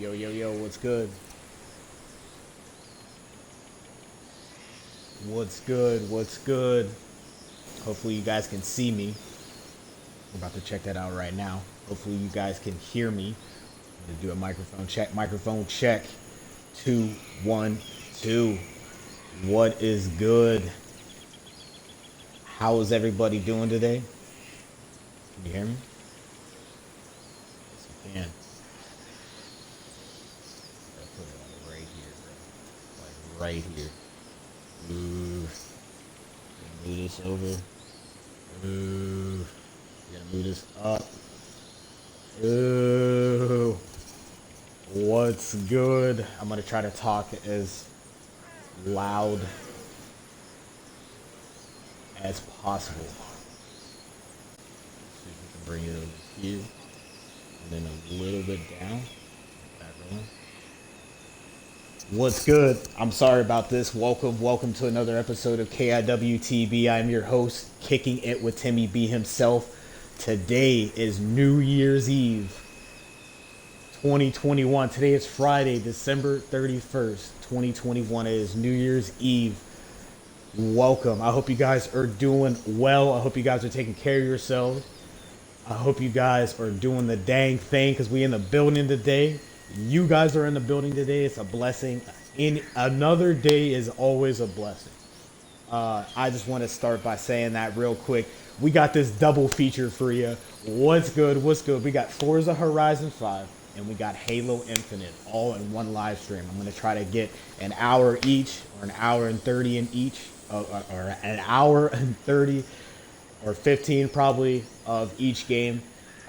Yo, what's good? What's good? Hopefully you guys can see me. I'm about to check that out right now. Hopefully you guys can hear me. I'm gonna do a microphone check. 2, 1, 2. What is good? How is everybody doing today? Can you hear me? Yes, you can. I'll put it like right here, bro. Like right here. Ooh. Gonna move this over. Ooh. Gonna move this up. Ooh. What's good? I'm gonna try to talk as loud as possible. See if we can bring it over here. And then a little bit down. Back rolling. What's good? I'm sorry about this. Welcome to another episode of KIWTB. I'm your host, Kicking It with Timmy B himself. Today is New Year's Eve, 2021. Today is Friday, December 31st, 2021. It is New Year's Eve. Welcome. I hope you guys are doing well. I hope you guys are taking care of yourselves. I hope you guys are doing the dang thing because we in the building today. You guys are in the building today. It's a blessing. Another day is always a blessing. I just want to start by saying that real quick. We got this double feature for you. What's good? We got Forza Horizon 5 and we got Halo Infinite all in one live stream. I'm going to try to get an hour each, or an hour and 30 in each, or an hour and 30 or 15 probably of each game.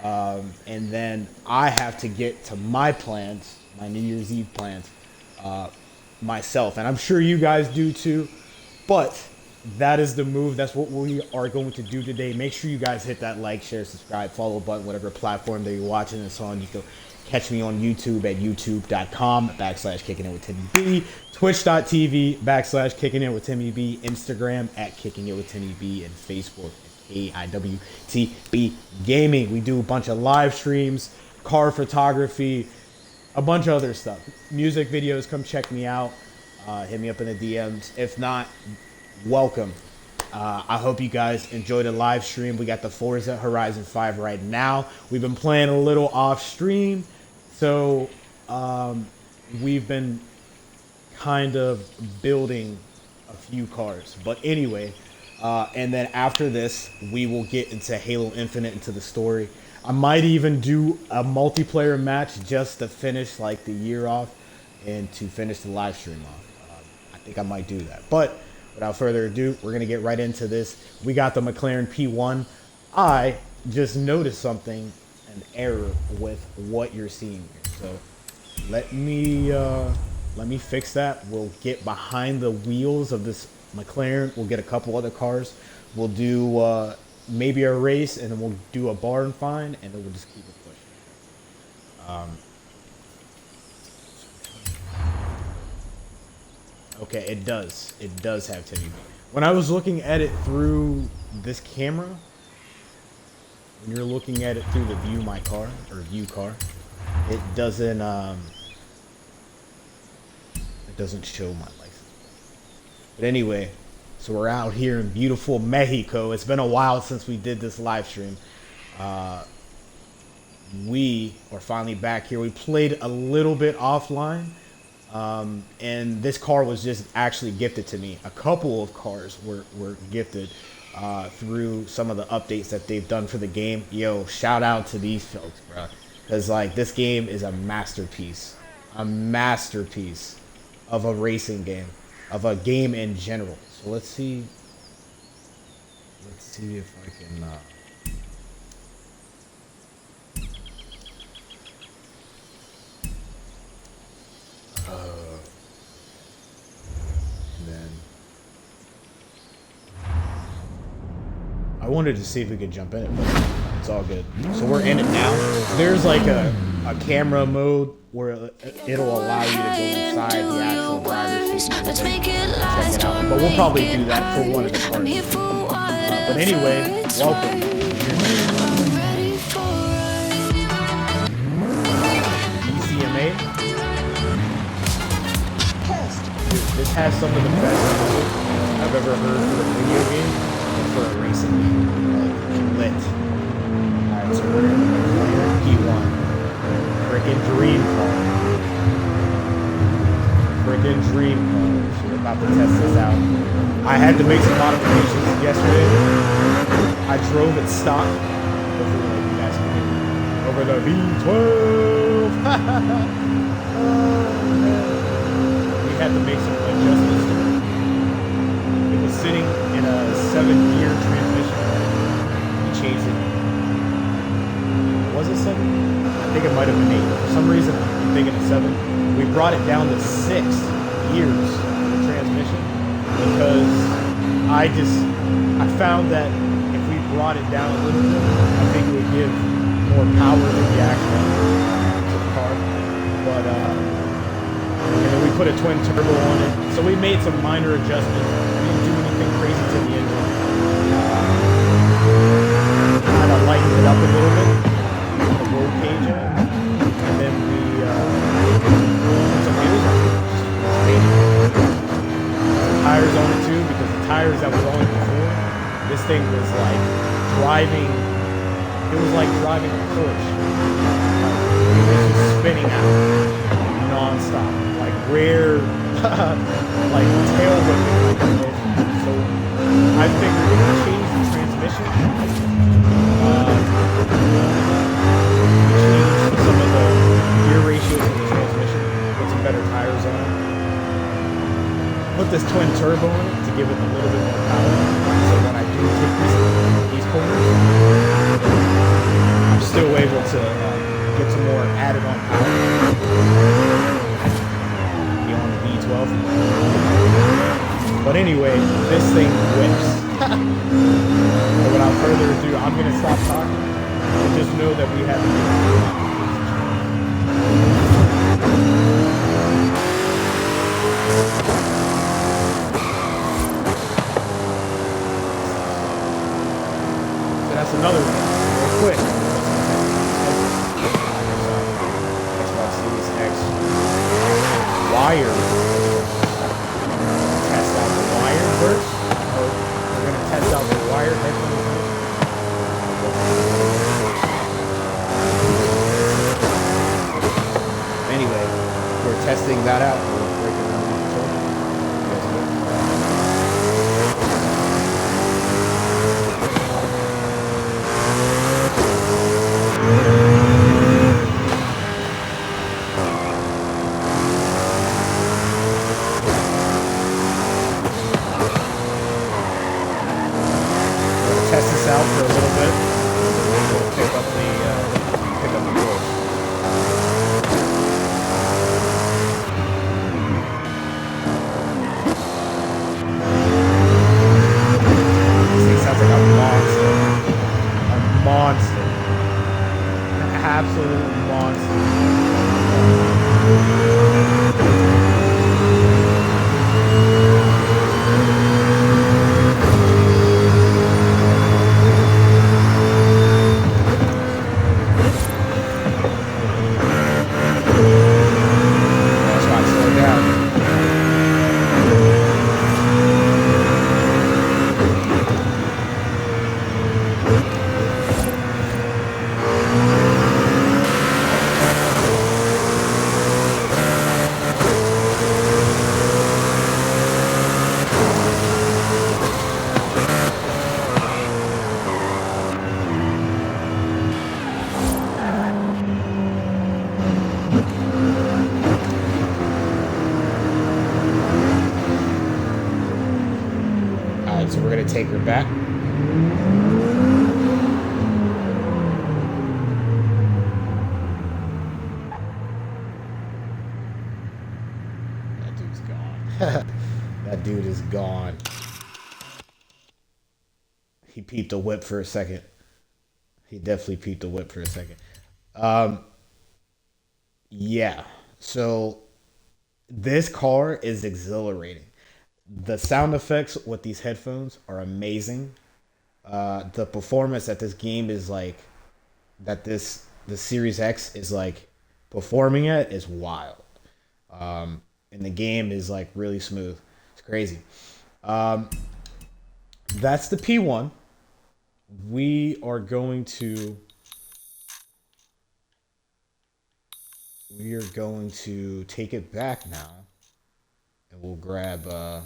And then I have to get to my plans, my New Year's Eve plans, myself. And I'm sure you guys do too. But that is the move. That's what we are going to do today. Make sure you guys hit that like, share, subscribe, follow button, whatever platform that you're watching this on. You can catch me on YouTube at youtube.com/kicking it with Timmy B, twitch.tv/kicking it with Timmy B, Instagram at kicking it with Timmy B, and Facebook at KIWTB Gaming. We do a bunch of live streams, car photography, a bunch of other stuff. Music videos, come check me out. Hit me up in the DMs. If not, welcome. I hope you guys enjoyed the live stream. We got the Forza Horizon 5 right now. We've been playing a little off stream, so we've been kind of building a few cars. But anyway, and then after this, we will get into Halo Infinite, into the story. I might even do a multiplayer match just to finish like the year off and to finish the live stream off. I think I might do that. But without further ado, we're going to get right into this. We got the McLaren P1. I just noticed something, an error with what you're seeing here. So let me fix that. We'll get behind the wheels of this McLaren. We'll get a couple other cars. We'll do maybe a race, and then we'll do a barn find, and then we'll just keep it pushing. Okay, it does. It does have Timmy B. When I was looking at it through this camera, when you're looking at it through the view car, it doesn't show my license. But anyway, so we're out here in beautiful Mexico. It's been a while since we did this live stream. We are finally back here. We played a little bit offline. And this car was just actually gifted to me. A couple of cars were gifted through some of the updates that they've done for the game. Yo, shout out to these folks, bro. Because, like, this game is a masterpiece. A masterpiece of a racing game. Of a game in general. So let's see. Let's see if I can... and then I wanted to see if we could jump in it, but it's all good. So we're in it now. There's like a camera mode where it'll allow you to go inside the actual driver's seat and check it out. But we'll probably do that for one of the cars. But anyway, welcome. ECMA. This has some of the best music I've ever heard for a video game and for a racing game. Like, lit. Alright, so we're gonna clear P1. Freaking dream car. Freaking dream car. So we're about to test this out. I had to make some modifications yesterday. I drove it stock. Hopefully, like, you guys can hear me. Over the V12. We had to make some adjustments to it. It was sitting in a 7-gear transmission. We changed it. Was it 7? I think it might have been 8. For some reason, I'm thinking of 7. We brought it down to 6 gears of transmission because I found that if we brought it down a little bit, I think it would give more power to the actual to the car. But and then we put a twin turbo on it, so we made some minor adjustments. We didn't do anything crazy to the engine. Kind of lightened it up a little bit, the roll cage in it, and then we put some wheels on it. Some tires on it too, because the tires that were on it before, this thing was like driving. It was like driving a Porsche. It was just spinning out non-stop, like rare, like tail whipping. So I figured if we change the transmission, we change some of the gear ratios of the transmission, put some better tires on it, put this twin turbo in it to give it a little bit more power. So when I do take these corners, I'm still able to get some more added on power. Be on the V12. But anyway, this thing whips. So without further ado, I'm going to stop talking and just know that we have so that's another one, real quick. Wire. Test out the wire first. Or we're going to test out the wire headphones first. Anyway, we're testing that out. We're breaking down the control. Test this out for a little bit. We'll pick up the door. This thing sounds like a monster. A monster. An absolute monster. So we're going to take her back. That dude's gone. That dude is gone. He peeped the whip for a second. He definitely peeped the whip for a second. Yeah. So this car is exhilarating. The sound effects with these headphones are amazing. The performance that this game is like, the Series X is like performing at is wild. and the game is like really smooth. It's crazy. That's the P1. We are going to take it back now, and we'll grab the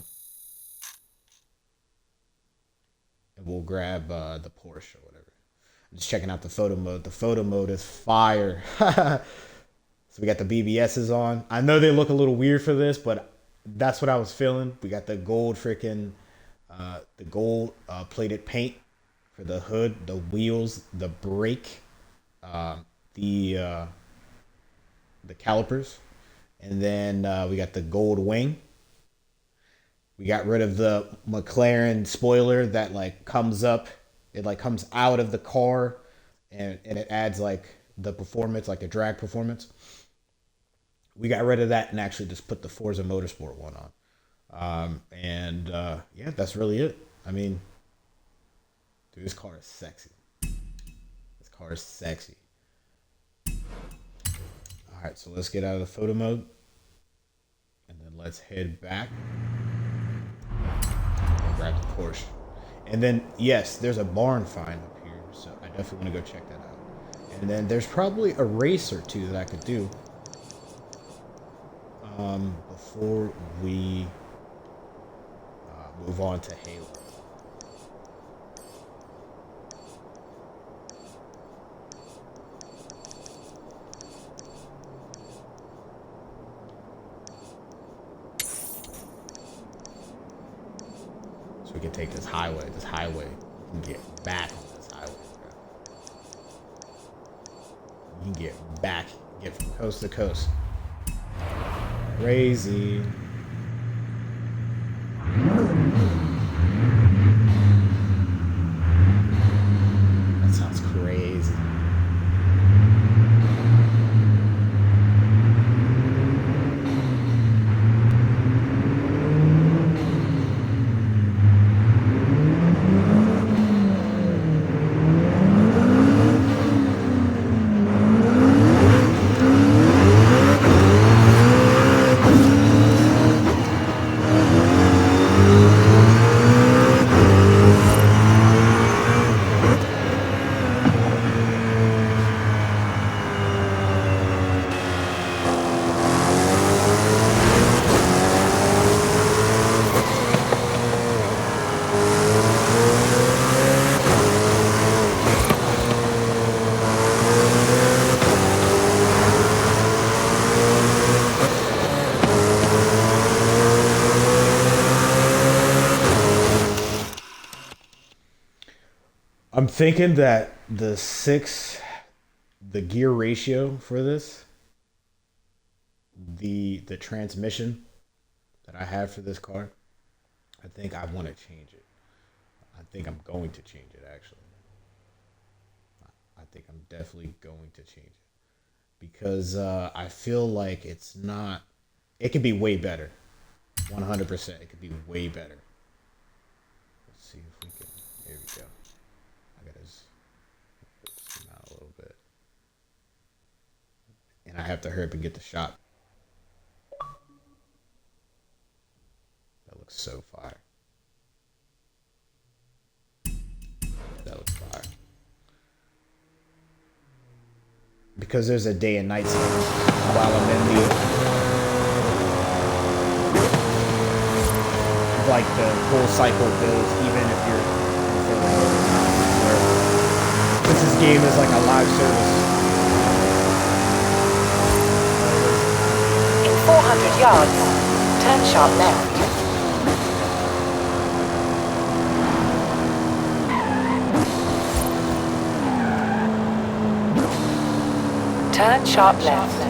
Porsche or whatever. I'm just checking out the photo mode. The photo mode is fire. So we got the BBSs on. I know they look a little weird for this, but that's what I was feeling. We got the gold plated paint for the hood, the wheels, the brake, the calipers, and then we got the gold wing. We got rid of the McLaren spoiler that like comes up. It like comes out of the car, and it adds like the performance, like the drag performance. We got rid of that and actually just put the Forza Motorsport one on. Yeah, that's really it. I mean, dude, this car is sexy. This car is sexy. All right, so let's get out of the photo mode, and then let's head back and grab the Porsche. And then, yes, there's a barn find up here, so I definitely want to go check that out. And then there's probably a race or two that I could do before we move on to Halo. So we can take this highway. We can get back on this highway. We can get back, get from coast to coast. Crazy. That sounds crazy. I'm thinking that the gear ratio for this, the transmission that I have for this car, I think I want to change it. I think I'm going to change it, actually. I think I'm definitely going to change it. Because I feel like it's not... It could be way better. 100%. It could be way better. Let's see if we can... There we go. I gotta zoom out a little bit. And I have to hurry up and get the shot. That looks so fire. That looks fire. Because there's a day and night cycle while I'm in like the full cycle builds, even if you're since this game is like a live service. In 400 yards, turn sharp left. Turn sharp left.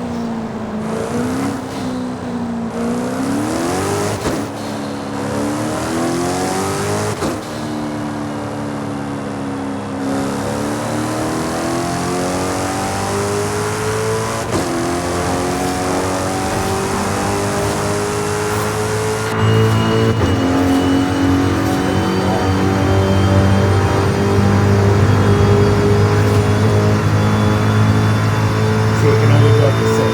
So it can only go up to 6.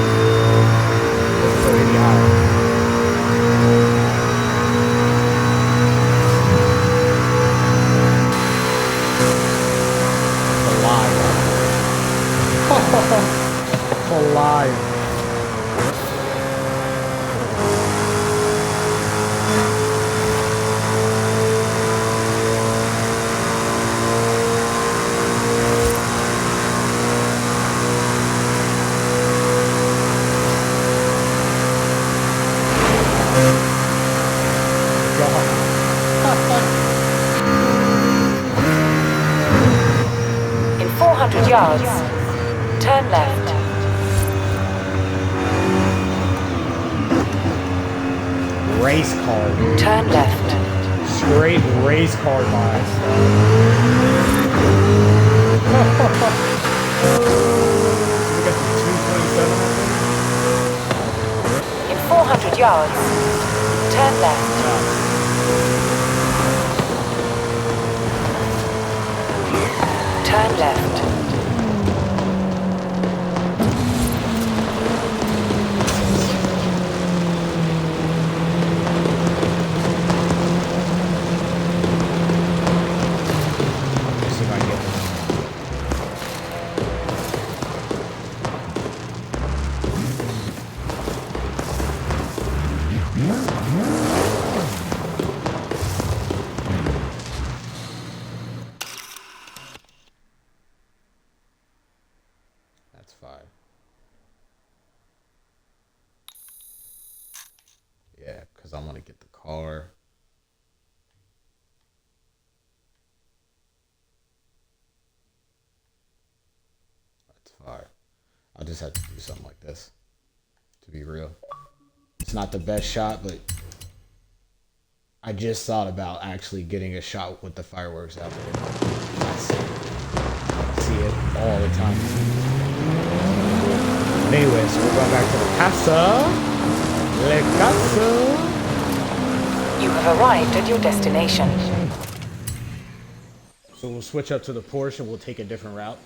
yards. Turn left. Race car, dude. Turn left. Straight race car vibes. We got the 227. In 400 yards, turn left. Turn left. See if I can get this. That's fine. Yeah, because I want to get the car. That's fine. I'll just have to do something like this, to be real. It's not the best shot, but I just thought about actually getting a shot with the fireworks out there. I see it all the time. But anyway, so we're going back to the casa. Le casa. You have arrived at your destination. So we'll switch up to the Porsche and we'll take a different route.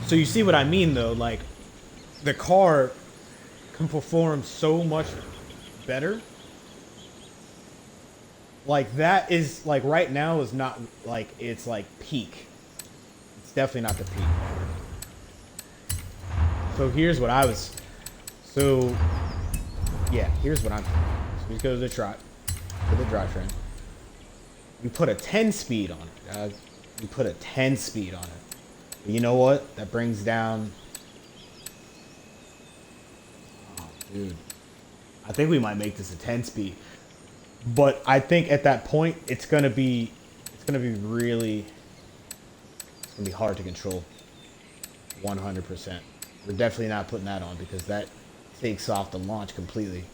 So you see what I mean though, like the car can perform so much better. Like that is like right now is not like it's like peak. It's definitely not the peak. So here's what I was. So yeah, here's what I'm. So we go to the drivetrain. We put a 10 speed on it, guys. We put a 10 speed on it. But you know what? That brings down. Oh, dude. I think we might make this a 10 speed. But I think at that point it's gonna be really hard to control. 100%. We're definitely not putting that on because that takes off the launch completely.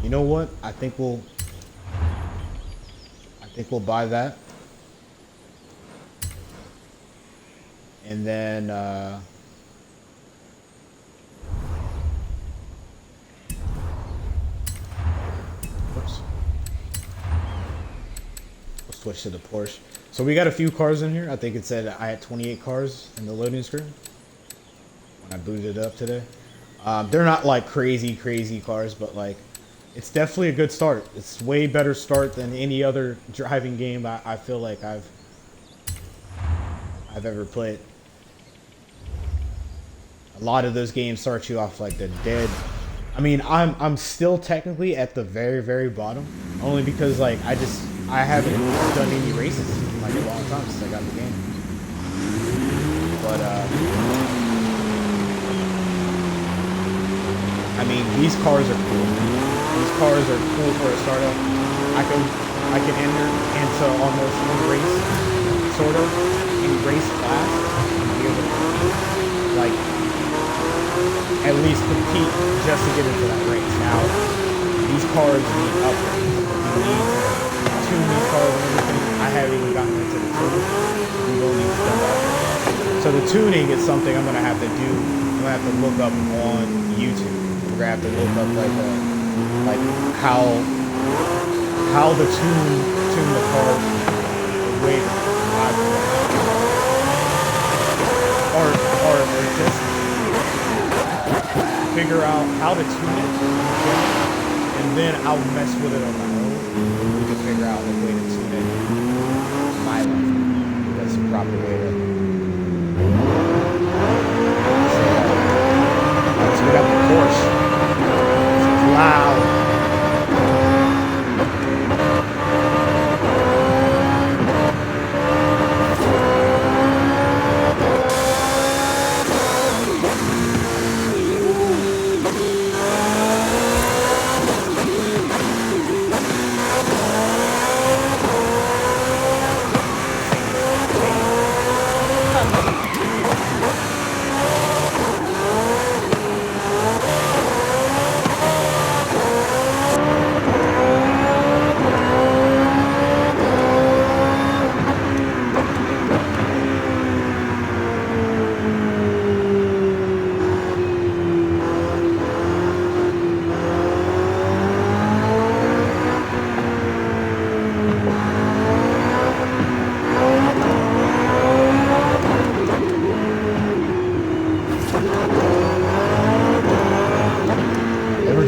You know what? I think we'll buy that. And then oops. We'll switch to the Porsche. So we got a few cars in here. I think it said I had 28 cars in the loading screen when I booted it up today. They're not like crazy cars, but like it's definitely a good start. It's way better start than any other driving game I feel like I've ever played. A lot of those games start you off like the dead. I mean, I'm still technically at the very bottom, only because like I haven't done any races in like a long time since I got the game. But I mean, these cars are cool. These cars are cool for a startup. I can enter into almost any race, sort of, any race class, and be able to compete. Like, at least compete just to get into that race. Now, these cars need upgrades. You need to tune these cars and everything. I haven't even gotten into the tuning. We will need to do that. So the tuning is something I'm gonna have to do. I'm gonna have to look up on YouTube. We're gonna have to look up like how the tune the cars the way that or just figure out how to tune it, and then I'll mess with it on my own. We can figure out a way to tune it my life. That's the proper way to. So we got the Porsche. It's loud.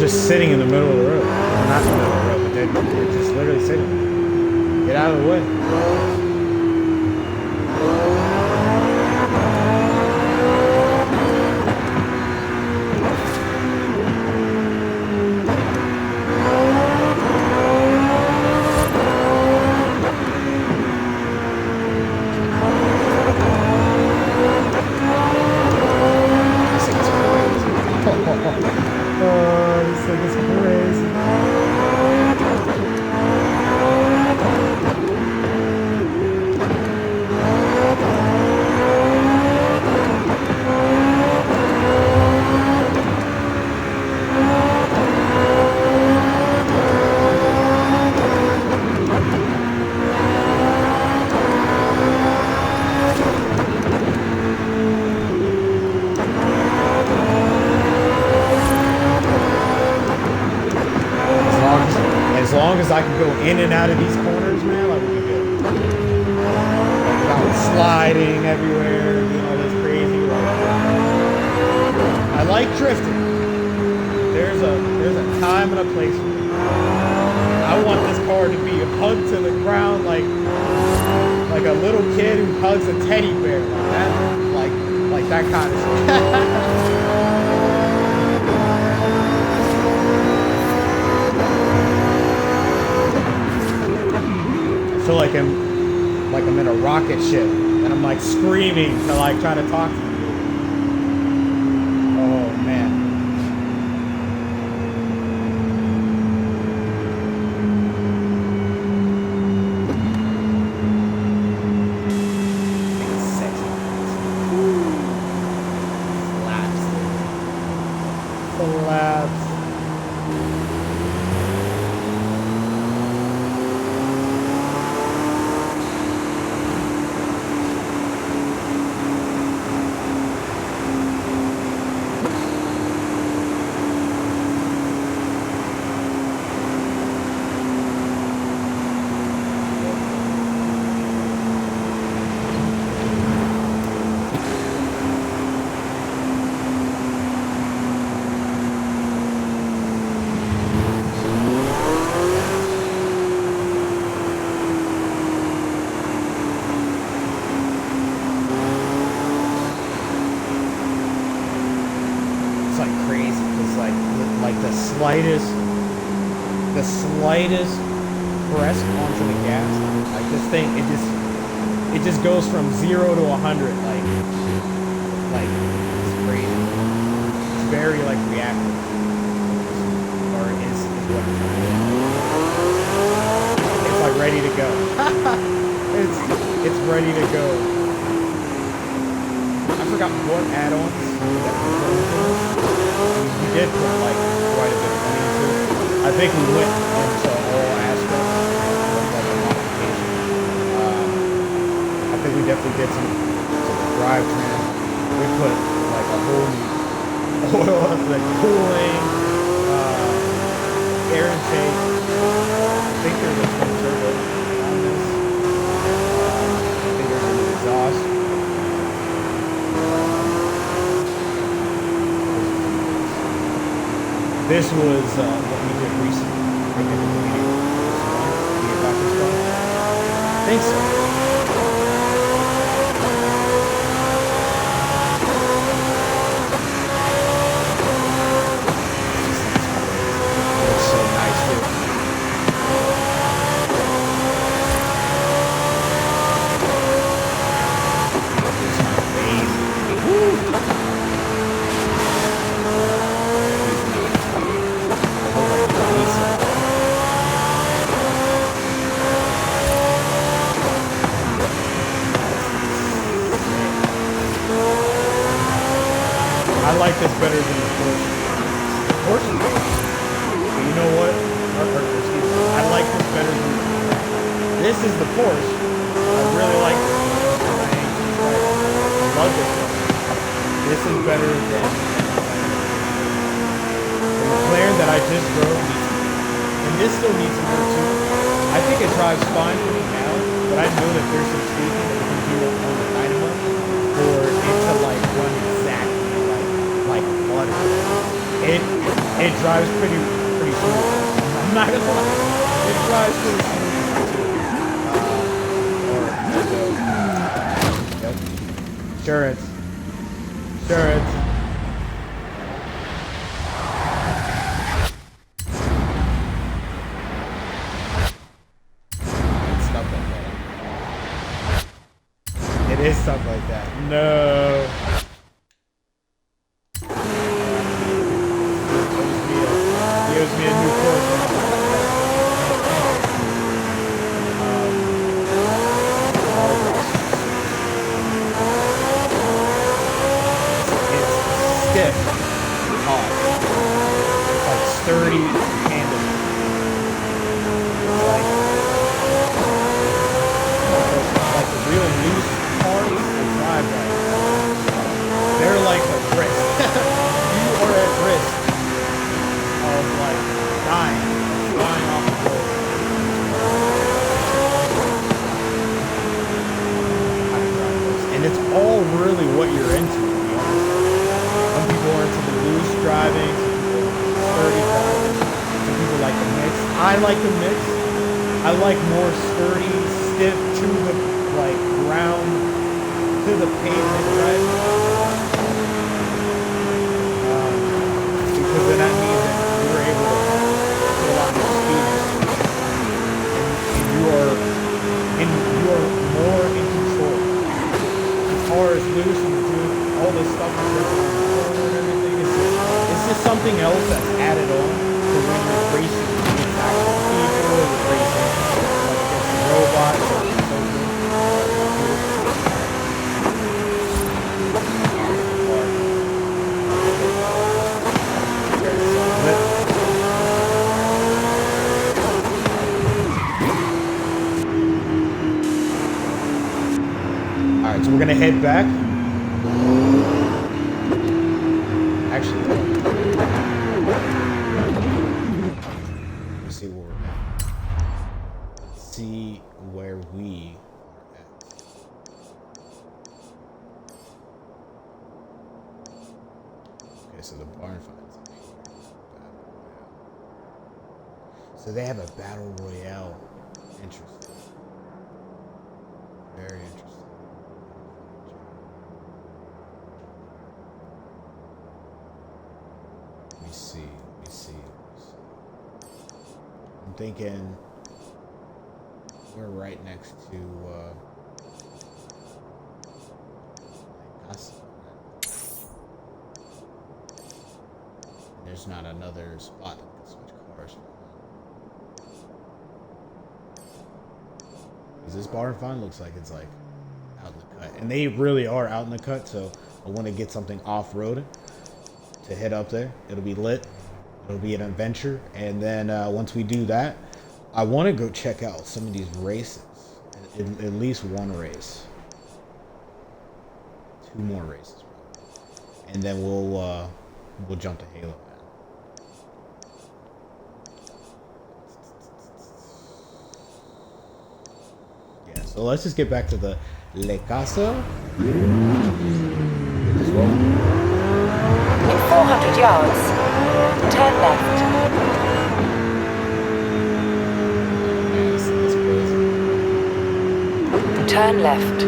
just sitting in the middle of the road. Well, not in the middle of the road, but they're just literally sitting. Get out of the way. As long as I can go in and out of these corners, man, like, we'll be good. Like, without sliding everywhere, doing all this crazy. I like drifting. There's a time and a place for it. I want this car to be hugged to the ground like a little kid who hugs a teddy bear, like that kind of stuff. I feel like I'm in a rocket ship and I'm like screaming to like trying to talk to you. Oh man. Sexy. Collapse. The slightest press onto the gas, like this thing, it just goes from 0 to 100, like it's crazy. It's very like reactive, or is what I'm trying to do. It's like ready to go. it's ready to go. I forgot what add-ons that we did put like quite a bit of money into. I think we went into all aspects of like a modification. I think we definitely did some drivetrain. We put like a whole new oil, like cooling, air intake. I think there's a twin turbo on this. I think there's a new exhaust. This was what we did recently. I think the video about this one. I think so. It looks so nice, dude. It's amazing. Woo! I like this better than the Porsche. Porsche? But you know what? Excuse me. I like this better than the This is the Porsche. I really like this one. I love this one. This is better than the McLaren that I just drove. And this still needs some work too. I think it drives fine for me now, but I know that there's some tweaking that we can do on the Dynamo for it to like run exactly like butter. It It drives pretty smooth. I'm not gonna lie. It drives pretty smooth. Yep. Insurance. Insurance. It's stuff like that. It is stuff like that. No. Gives me a new course. It's stiff, hot, like sturdy, handled. Like the real loose cars that drive like they're like a risk. You are at risk of like dying off the road. And it's all really what you're into, to be honest. Some people are into the loose driving, some people are into sturdy driving, some people like the mix. I like the mix. I like more sturdy, stiff to the like ground, to the pavement driving. Because then that means that you're able to put a lot more speed and you are more in control. As far as loose and doing all this stuff and everything, it's just something else that's added on to when you're racing against actual people, or you're racing against robots or something. Alright, so we're gonna head back. Actually, let's see where we're at. Let's see where we are at. Okay, so the barn finds up here. So they have a battle royale. Interesting. Very interesting. Let me see. I'm thinking we're right next to Casa. There's not another spot that we can switch cars from. Because this barn find looks like it's like out in the cut. And they really are out in the cut, so I want to get something off-road to head up there. It'll be lit. It'll be an adventure. And then once we do that, I want to go check out some of these races. At least one race. 2 more races. And then we'll jump to Halo, man. Yeah, so let's just get back to the Le Casa. In 400 yards, turn left. That's crazy. Turn left.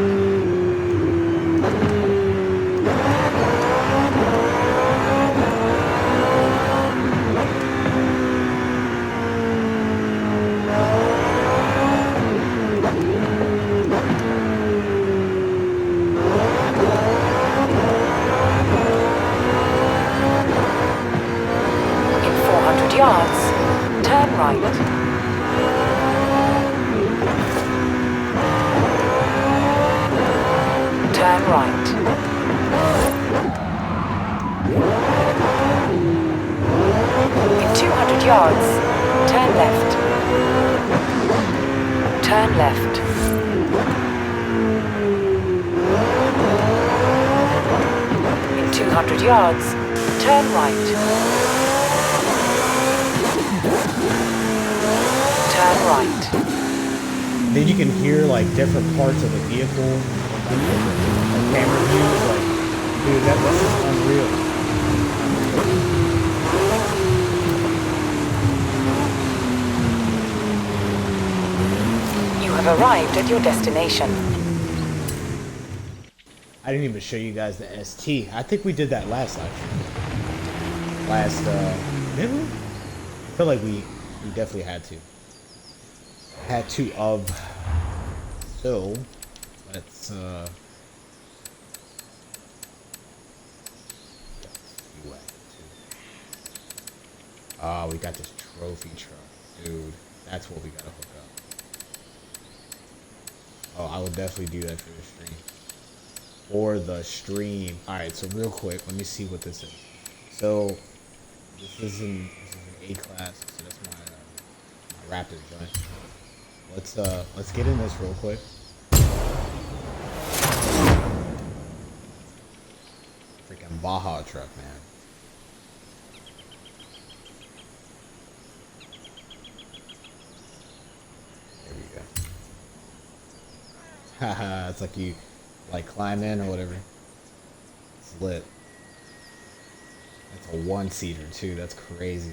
Yards, turn right. Turn right. In 200 yards, turn left. Turn left. In 200 yards, turn right. Turn right. Then you can hear like different parts of the vehicle, like camera views. Like, dude, this is unreal. arrived at your destination. I didn't even show you guys the ST. I think we did that last live stream. Didn't we? I feel like we definitely had to. So, let's, we got this trophy truck. Dude, that's what we gotta hook up. Oh, I would definitely do that for the stream. For the stream. Alright, so real quick, let me see what this is. So, this is an A-class, so that's my Raptor joint. Let's get in this real quick. Freaking Baja truck, man. There we go. Haha, it's like you climb in or whatever. It's lit. That's a one-seater too, that's crazy.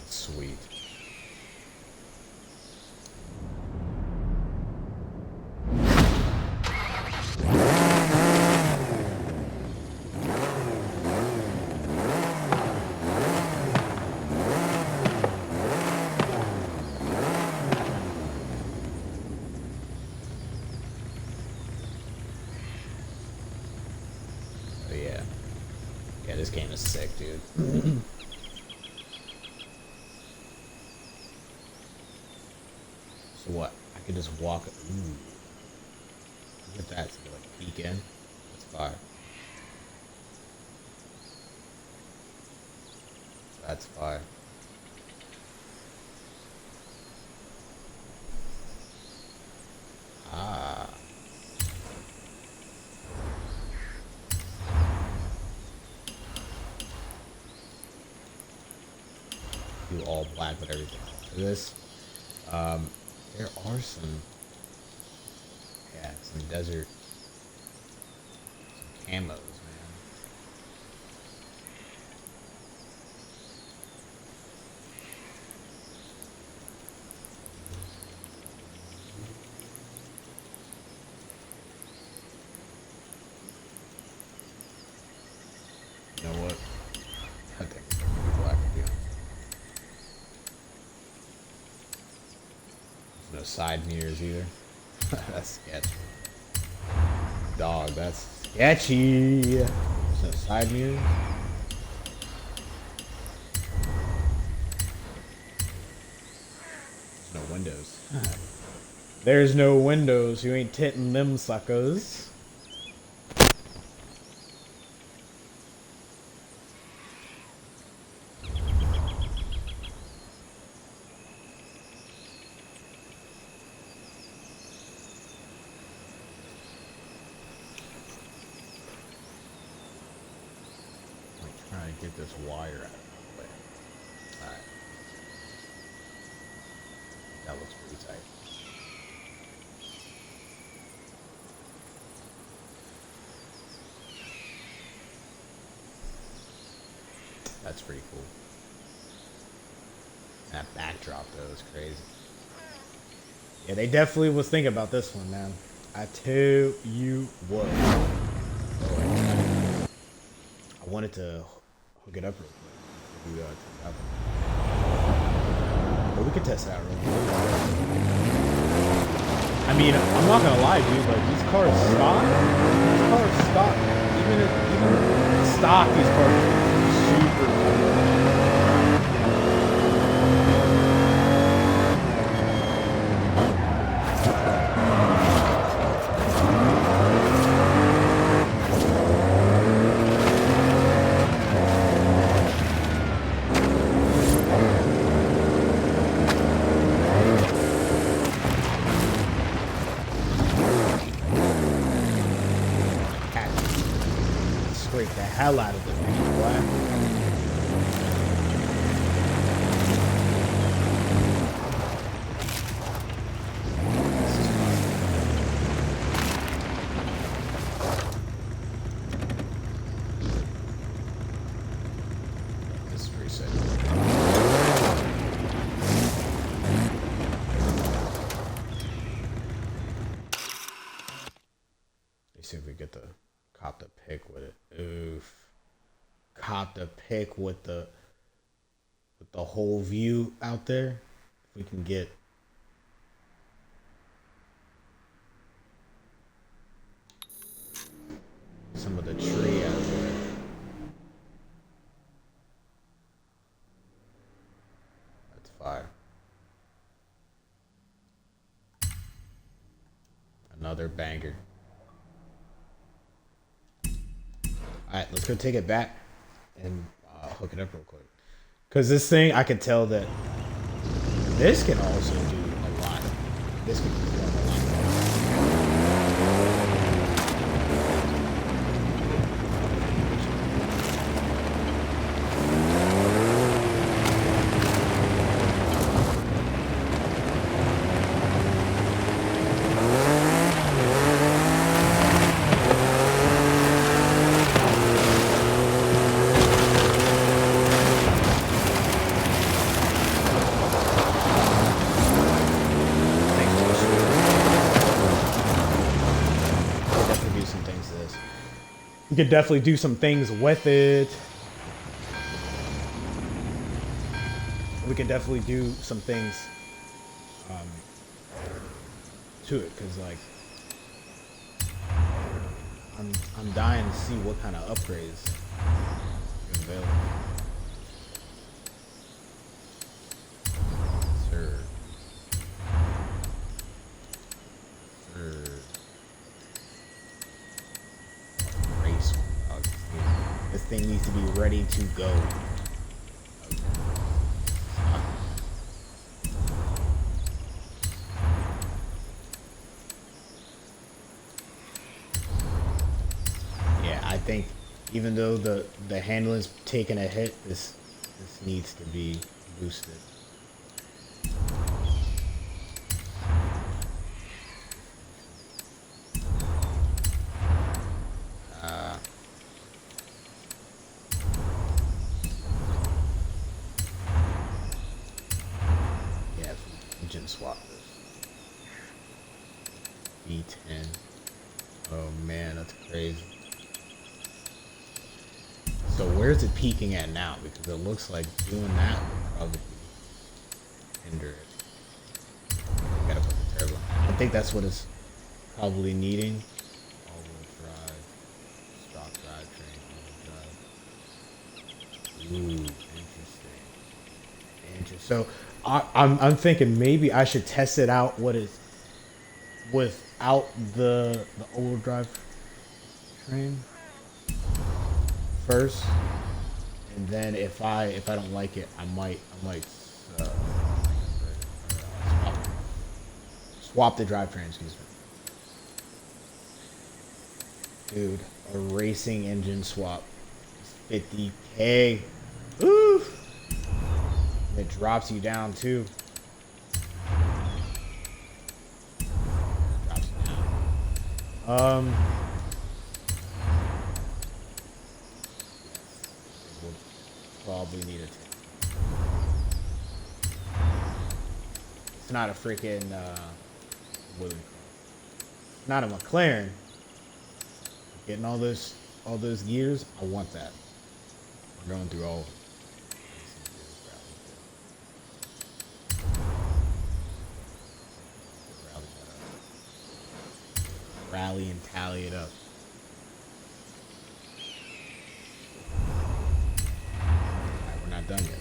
Sweet. Oh yeah. Yeah, this game is sick, dude. So what? I could just walk. Ooh. Look at that. So you like peek in. That's fire. That's fire. Ah. Do all black with everything. So this. There are some desert, some camos, man. You know what? I think it's gonna be black again. No side mirrors either. That's sketchy. Dog, that's sketchy. There's no side mirrors. There's no windows. There's no windows. You ain't titting them suckers. Get this wire out of the way. Alright. That looks pretty tight. That's pretty cool. That backdrop though is crazy. Yeah, they definitely was thinking about this one, man. I tell you what. I wanted to hook it up real quick. But we could test it out real quick. I mean, I'm not gonna lie, dude, but these cars stock. Even stock, these cars are super cool. scrape the hell out of the thing, boy. This is pretty sick. Let's see if we get the cop the pick with it. Oof. Cop the pick with the whole view out there. If we can get some of the tree out there. That's fire. Another banger. Alright, let's go take it back and hook it up real quick. Because this thing, I could tell that this can also do a lot. This can perform a lot. We could definitely do some things with it. We could definitely do some things to it, because like I'm dying to see what kind of upgrades are available. Sir. This thing needs to be ready to go. Yeah, I think even though the handling's taking a hit, this needs to be boosted. Swap this. V10. Oh man, that's crazy. So where's it peaking at now? Because it looks like doing that would probably hinder it. Gotta put the turbo. I think that's what it's probably needing. All-wheel drive, stock drivetrain, all-wheel drive. Ooh, interesting. Interesting. So I'm thinking maybe I should test it out without the all-wheel drive train first, and then if I don't like it, I might swap the drivetrain. Excuse me, dude. A racing engine swap is $50K. Oof. It drops you down too. Drops you down. We'll probably need a tank. It's not a freaking what do we call it? Not a McLaren. Getting all those gears, I want that. We're going through all of them. Rally and tally it up. Alright, we're not done yet.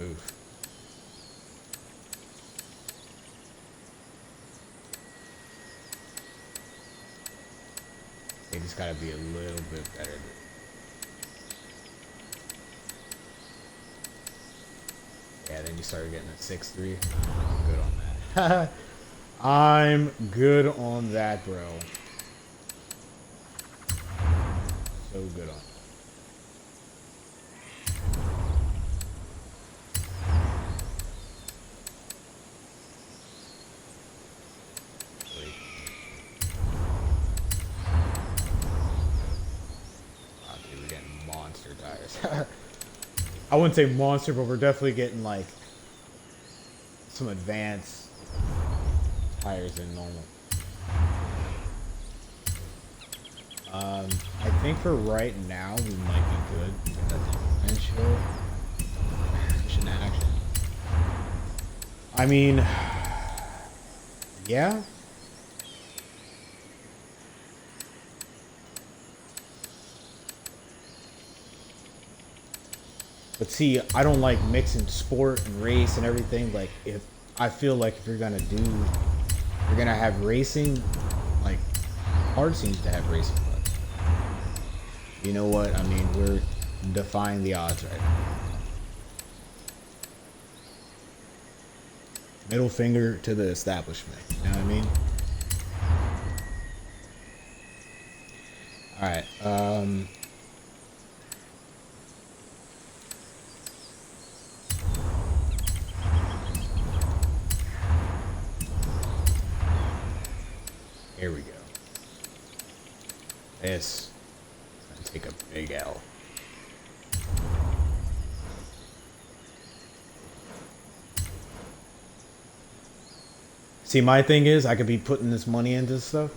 Oof. They just gotta be a little bit better. Yeah, then you start getting a 6.3. I'm good on that. I'm good on that, bro. So good on. Oh, dude, we're getting monster tires. I wouldn't say monster, but we're definitely getting like some advanced tires than normal. I think for right now we might be good. Differential action. I mean, yeah. But see, I don't like mixing sport and race and everything. Like, if I feel like if you're gonna have racing, like, hard seems to have racing. But you know what? I mean, we're defying the odds right now. Middle finger to the establishment. You know what I mean? All right. Here we go. This is gonna take a big L. See, my thing is, I could be putting this money into stuff,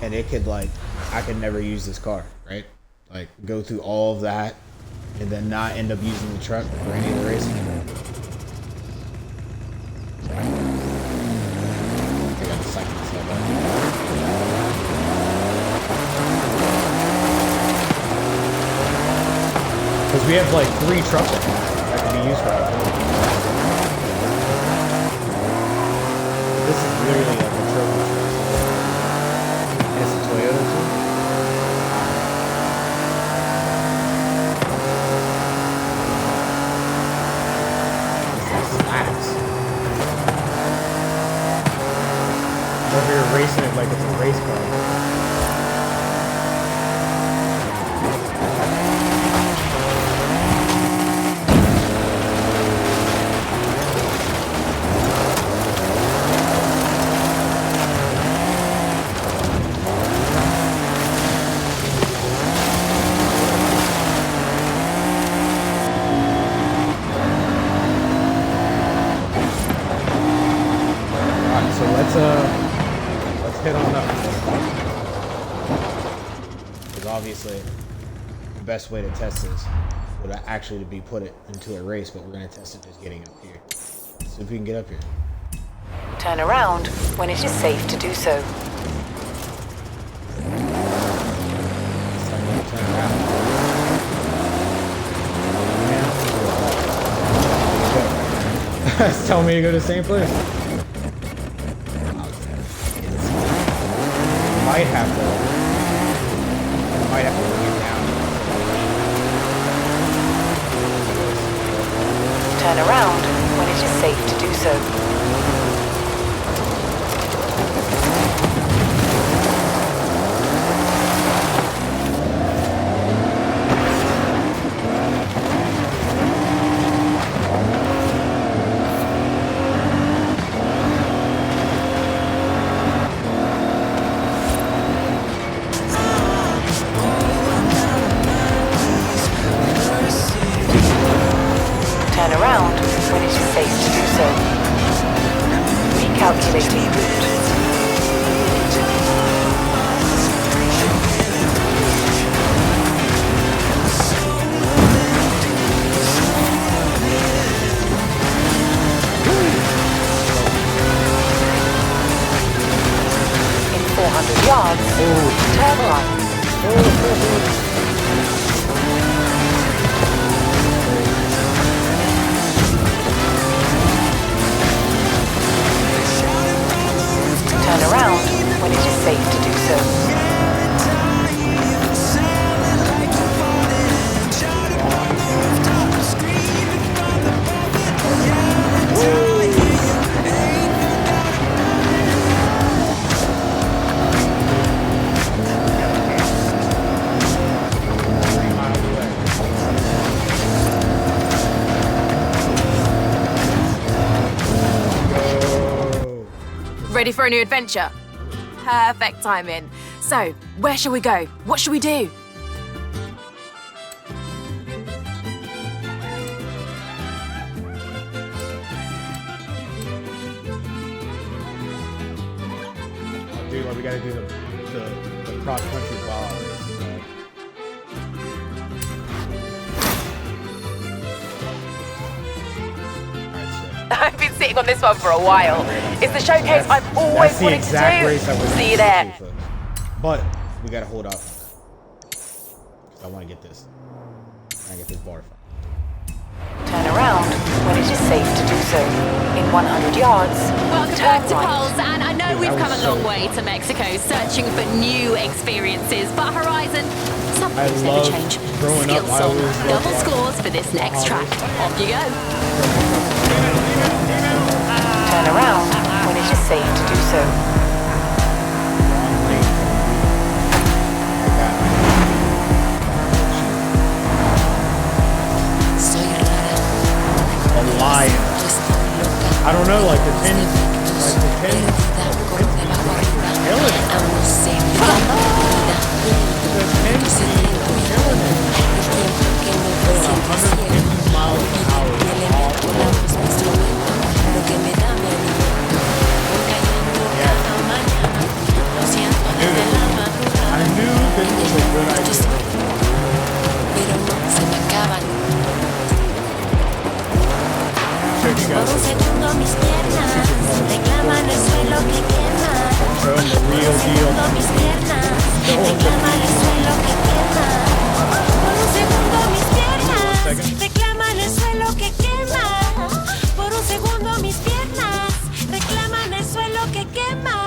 and it could, like, I could never use this car, right? Like, go through all of that, and then not end up using the truck for any of the racing. I got to psych myself up. Because we have, like, 3 trucks that can be used for it. This is literally like a trophy truck. And it's a Toyota too. This slaps. I'm over here racing it like it's a race car. Let's head on up. Because obviously, the best way to test this would actually be put it into a race, but we're going to test it just getting up here. See if we can get up here. Turn around when it is safe to do so. Turn around. It's telling me to go to the same place. Might have to bring it down. Turn around when it is safe to do so. Turn around when it is safe to do so. Recalculating route. In 400 yards, turn right. Turn around when it is safe to do so. Ready for a new adventure? Perfect timing. So, where shall we go? What shall we do? Oh, dude, we gotta do the cross-country ball race. I've been sitting on this one for a while. It's the showcase I've always wanted to do. See you there. But we gotta hold up. I want to get this. I get this bar. Turn around when it is safe to do so. In 100 yards. Welcome back to Pulse, and I know we've come a long way to Mexico, searching for new experiences, but Horizon, some things never change. Skills song, double scores for this next track. Off you go. Turn around when it is safe to do so. A lion. I don't know, like the 10 killing it. The 10 killing it. 150 miles per hour. I knew this was a good idea. Por un segundo mis piernas reclaman el suelo que quema. Por un segundo mis piernas reclaman el suelo que quema. Por un segundo mis piernas reclaman el suelo que quema. Por un segundo mis piernas reclaman el suelo que quema.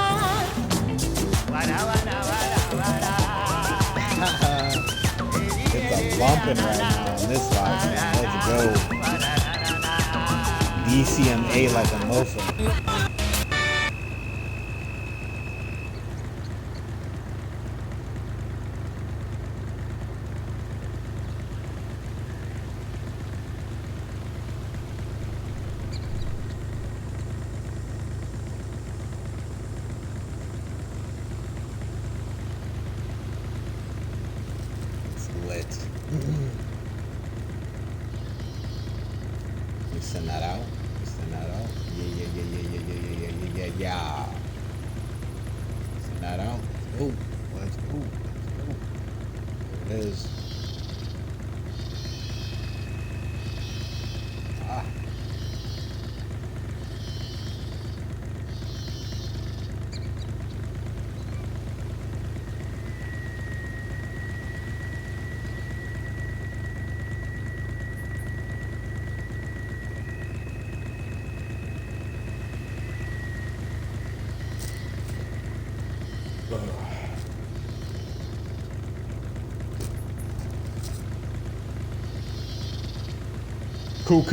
It's a bumping right now on this side, man. Let's go. DCMA like a mofo. It's lit. You send that out? Send that out. Yeah. Send that out. Oh, let's go. There it is. Ah. Cool.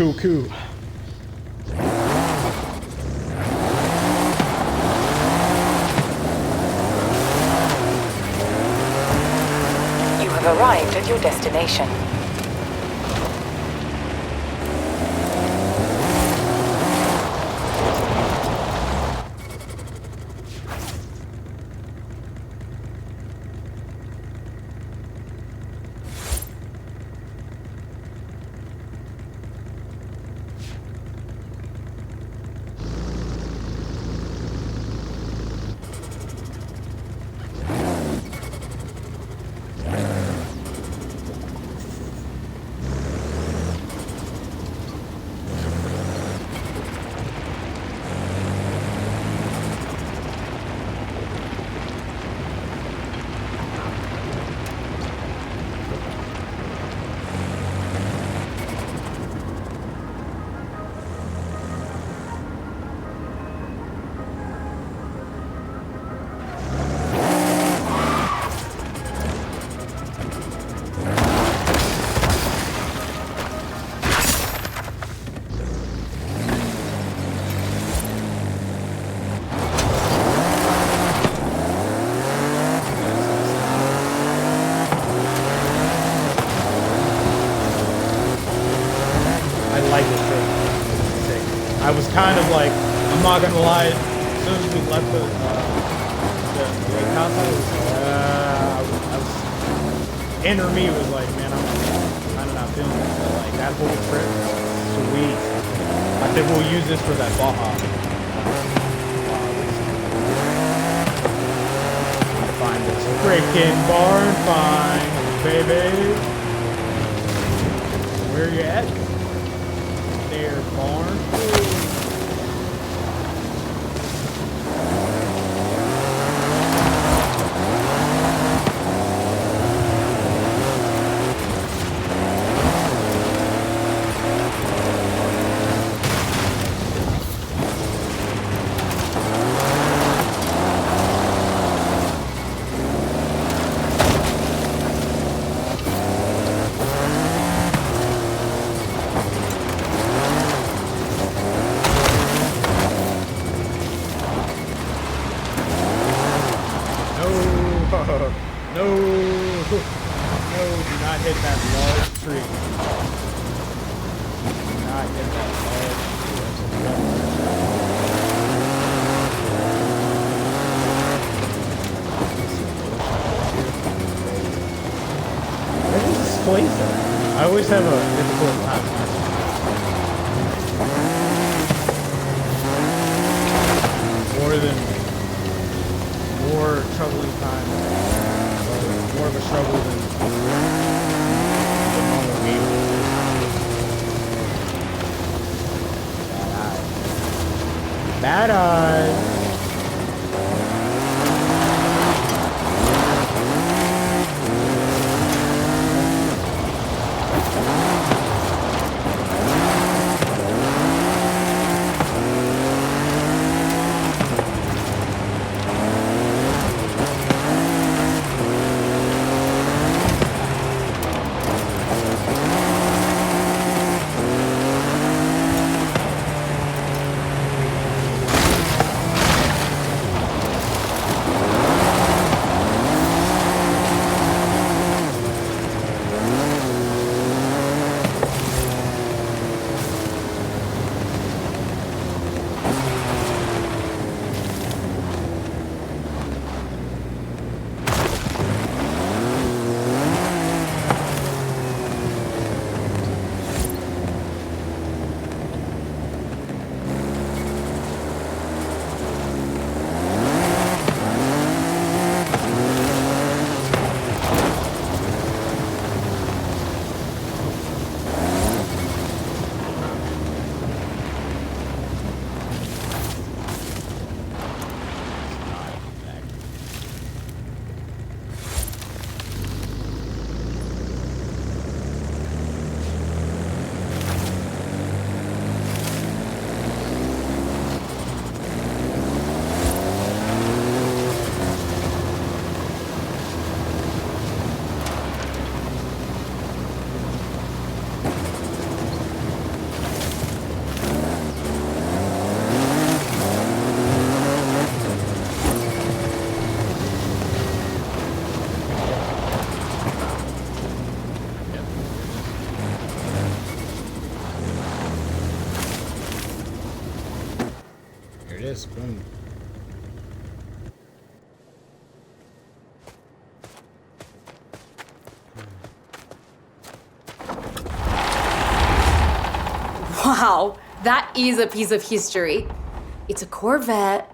You have arrived at your destination. I like it. I was kind of like, I'm not gonna lie, soon as we left the lake house, I was inner me was like, man, I'm kind of not feeling it. But like that whole trip, sweet. I think we'll use this for that Baja. Find this freaking barn find, baby. Where you at? There, barn. No, do not hit that large tree. Do not hit that large tree. Where is this place at? I always have a difficult time. More troubling time. More of a struggle than the normal game. Bad eyes. Boom. Wow, that is a piece of history. It's a Corvette,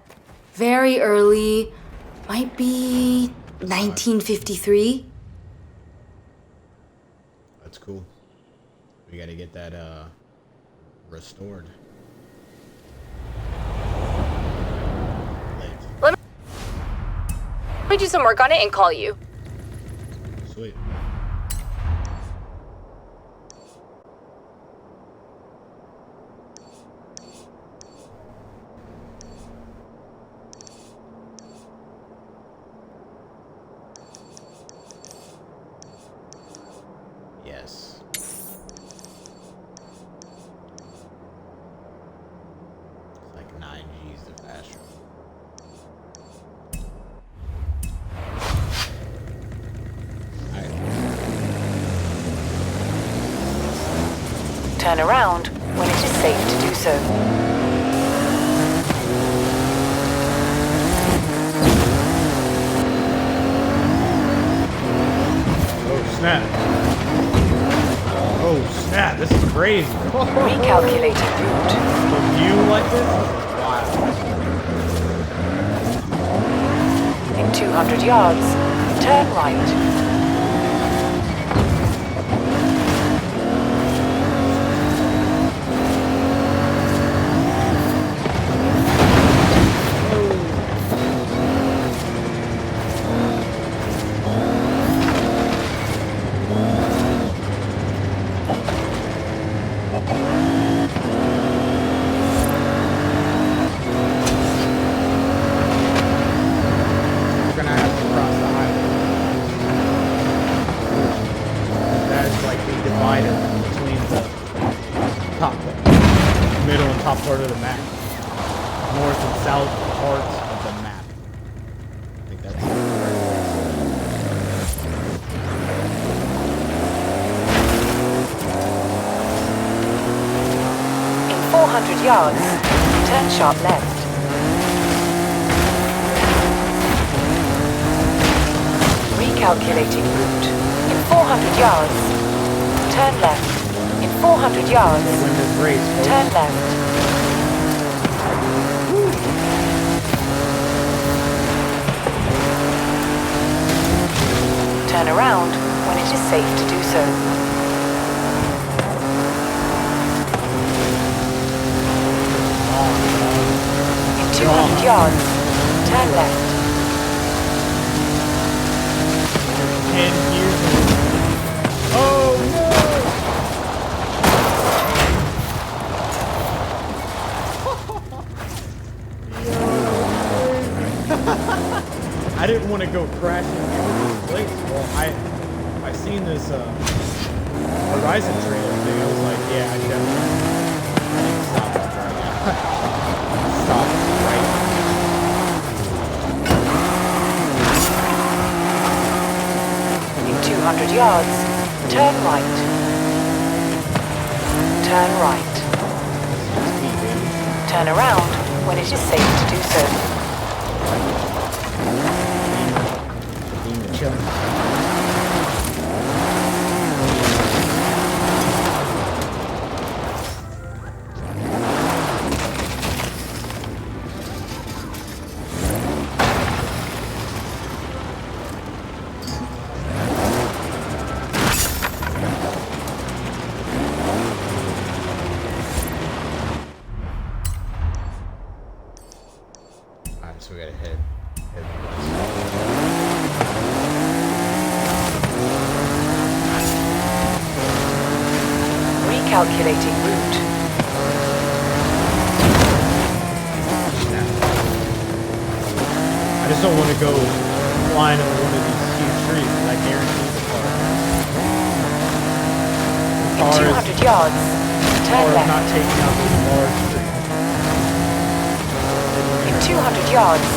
very early, might be 1953. That's cool. We gotta get that restored. Let me do some work on it and call you. Sweet. Yes. It's like 9 G's the faster. Turn around when it is safe to do so. snap. Oh snap, this is crazy. Recalculating route. The view like this is wild. In 200 yards, turn right. We're gonna have to cross the highway. That's like the divider between the top, middle and top part of the map. North and south parts of the map. I think that's the right In 400 yards, turn sharp left. Recalculating route. In 400 yards, turn left. In 400 yards, win this race, folks. turn left. Turn around when it is safe to do so. In 200 yards, turn left. 10 years ago. Oh no! I didn't want to go crashing into this place. Well, I seen this Horizon trailer thing. I was like, yeah, I definitely need to stop right now. Stop right now. In 200 yards, turn right. Turn right. Turn around when it is safe to do so. Alright, so we gotta head west. Recalculating route. I just don't want to go flying over one of these huge trees, because I guarantee the In car 200 yards, turn is left. not taking out these large trees. In 200 yards,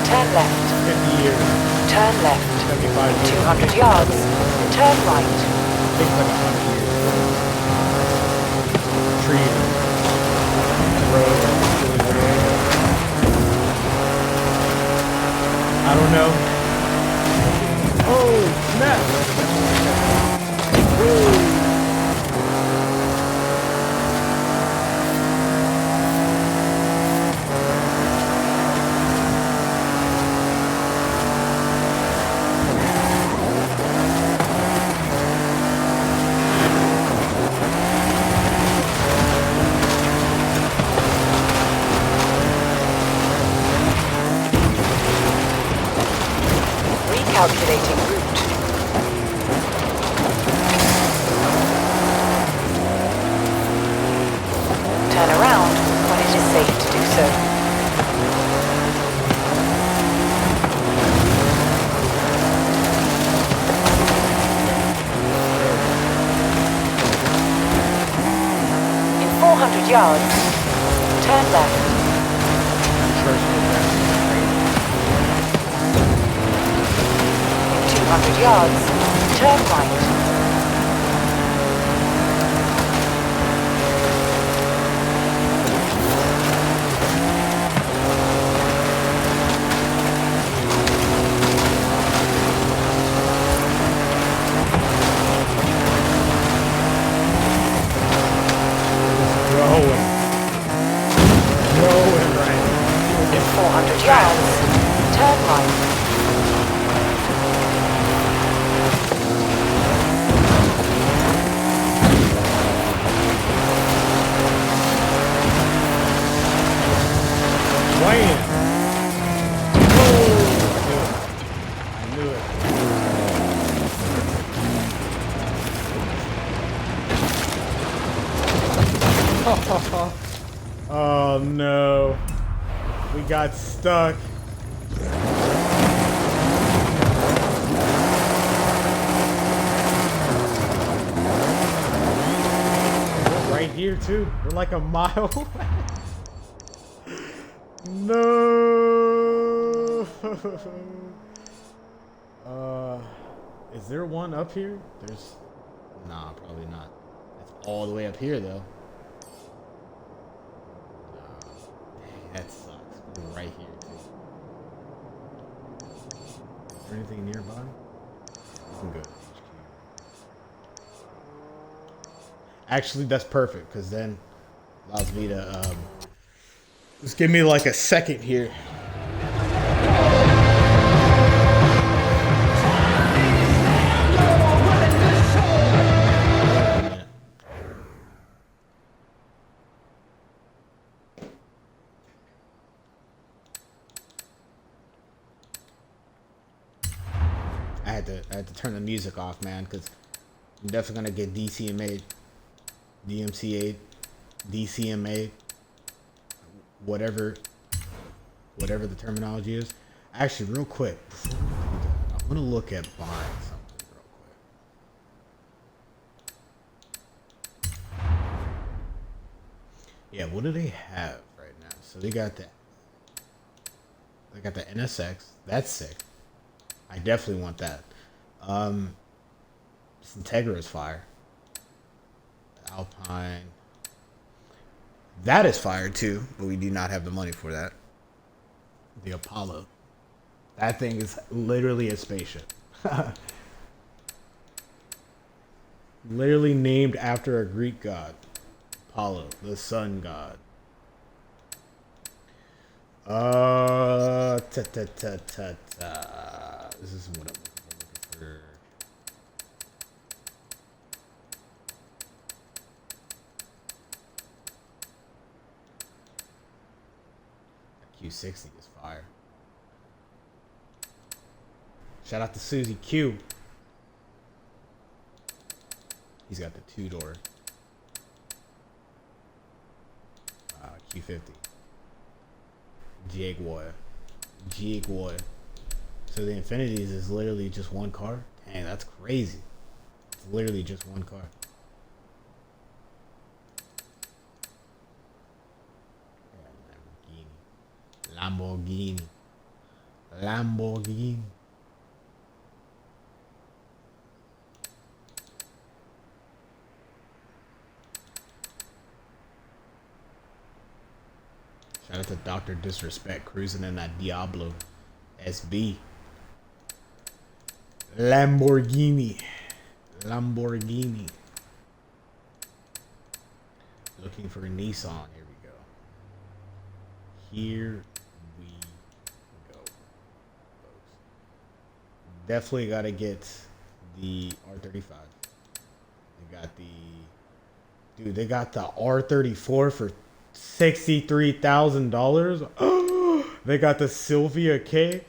turn left. 50 years, Turn left. 75 In years. 200 yards, turn right. Takes like 100 years. Trees, road, I don't know. Oh, snap! Woo! Recalculating route. Turn around when it is safe to do so. In 400 yards, turn left. In 200 yards, turn right. Oh no. We got stuck. We're right here too. We're like a mile away. No. Is there one up here? There's... Nah, probably not. It's all the way up here though. Dang, that sucks. We're right here too. Is there anything nearby? I'm good. Actually, that's perfect, because then allows me to just give me like a second here. I had to turn the music off, man, because I'm definitely gonna get DCMA, DMCA, DCMA, whatever the terminology is. Actually, real quick, before we do that, I want to look at buying something real quick. Yeah, what do they have right now? So they got the NSX. That's sick. I definitely want that. This Integra is fire. Alpine. That is fire too, but we do not have the money for that. The Apollo. That thing is literally a spaceship. Literally named after a Greek god. Apollo, the sun god. This is what I'm looking for. Q60 is fire. Shout out to Susie Q. He's got the 2-door. Q50. Jaguar. So the Infinities is literally just one car? Dang, that's crazy. It's literally just one car. Lamborghini. Shout out to Dr. Disrespect cruising in that Diablo SB. Lamborghini. Looking for a Nissan. Here we go. Here we go, folks. Definitely gotta get the R35. They got the R34 for $63,000. They got the Sylvia K.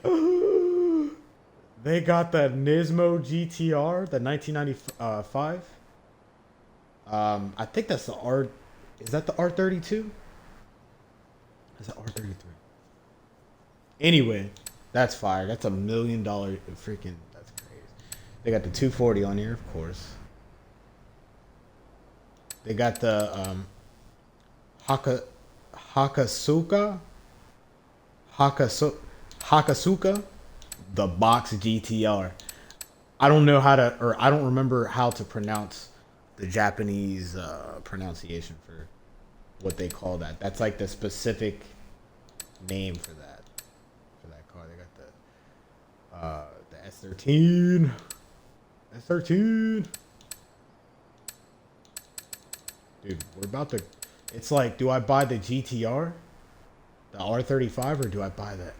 They got the Nismo GTR, the 1995. I think that's the R. Is that the R32? Is that R33? Anyway, that's fire. That's $1 million freaking. That's crazy. They got the 240 on here, of course. They got the Hakasuka, the box GTR. I don't know how to, or I don't remember how to pronounce the Japanese pronunciation for what they call that. That's like the specific name for that car. They got the S13. Dude, we're about to. It's like, do I buy the GTR, the R35, or do I buy that?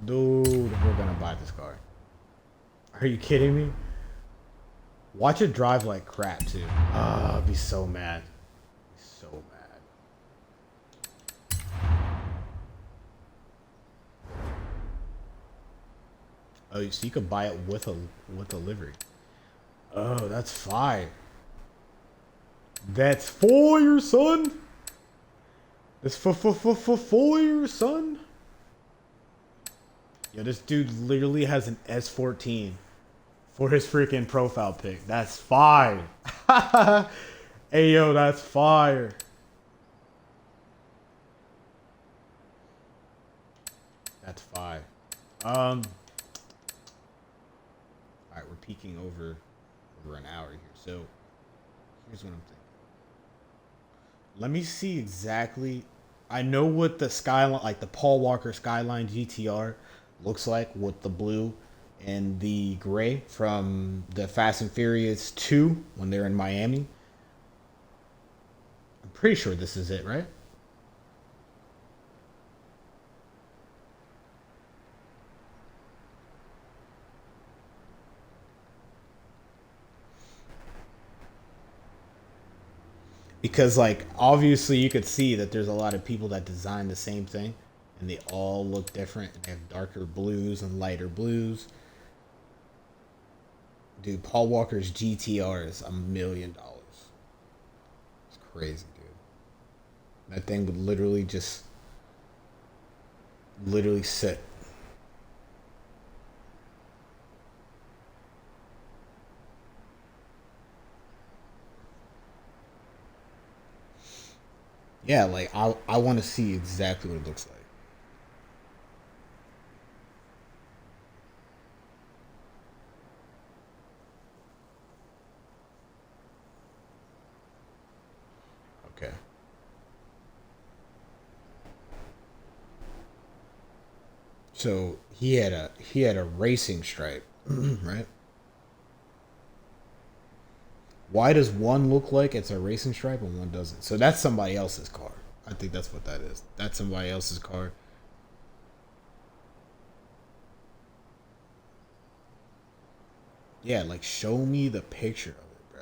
Dude, we're gonna buy this car. Are you kidding me? Watch it drive like crap too. I'd be so mad. So mad. Oh, so you could buy it with a livery. Oh, that's fire. That's fire, son. That's fire, son. Yo, this dude literally has an S14 for his freaking profile pic. That's fire. Hey, yo, that's fire. That's fire. All right, we're peaking over an hour here. So here's what I'm thinking. Let me see exactly. I know what the Skyline, like the Paul Walker Skyline GTR looks like with the blue and the gray from the Fast and Furious 2 when they're in Miami. I'm pretty sure this is it, right? Because, like, obviously you could see that there's a lot of people that design the same thing and they all look different and they have darker blues and lighter blues. Dude, Paul Walker's GTR is $1 million. It's crazy, dude. That thing would literally just sit. Yeah, like I want to see exactly what it looks like. Okay. So he had a racing stripe, right? Why does one look like it's a racing stripe and one doesn't? So that's somebody else's car. I think that's what that is. That's somebody else's car. Yeah, like show me the picture of it, bro.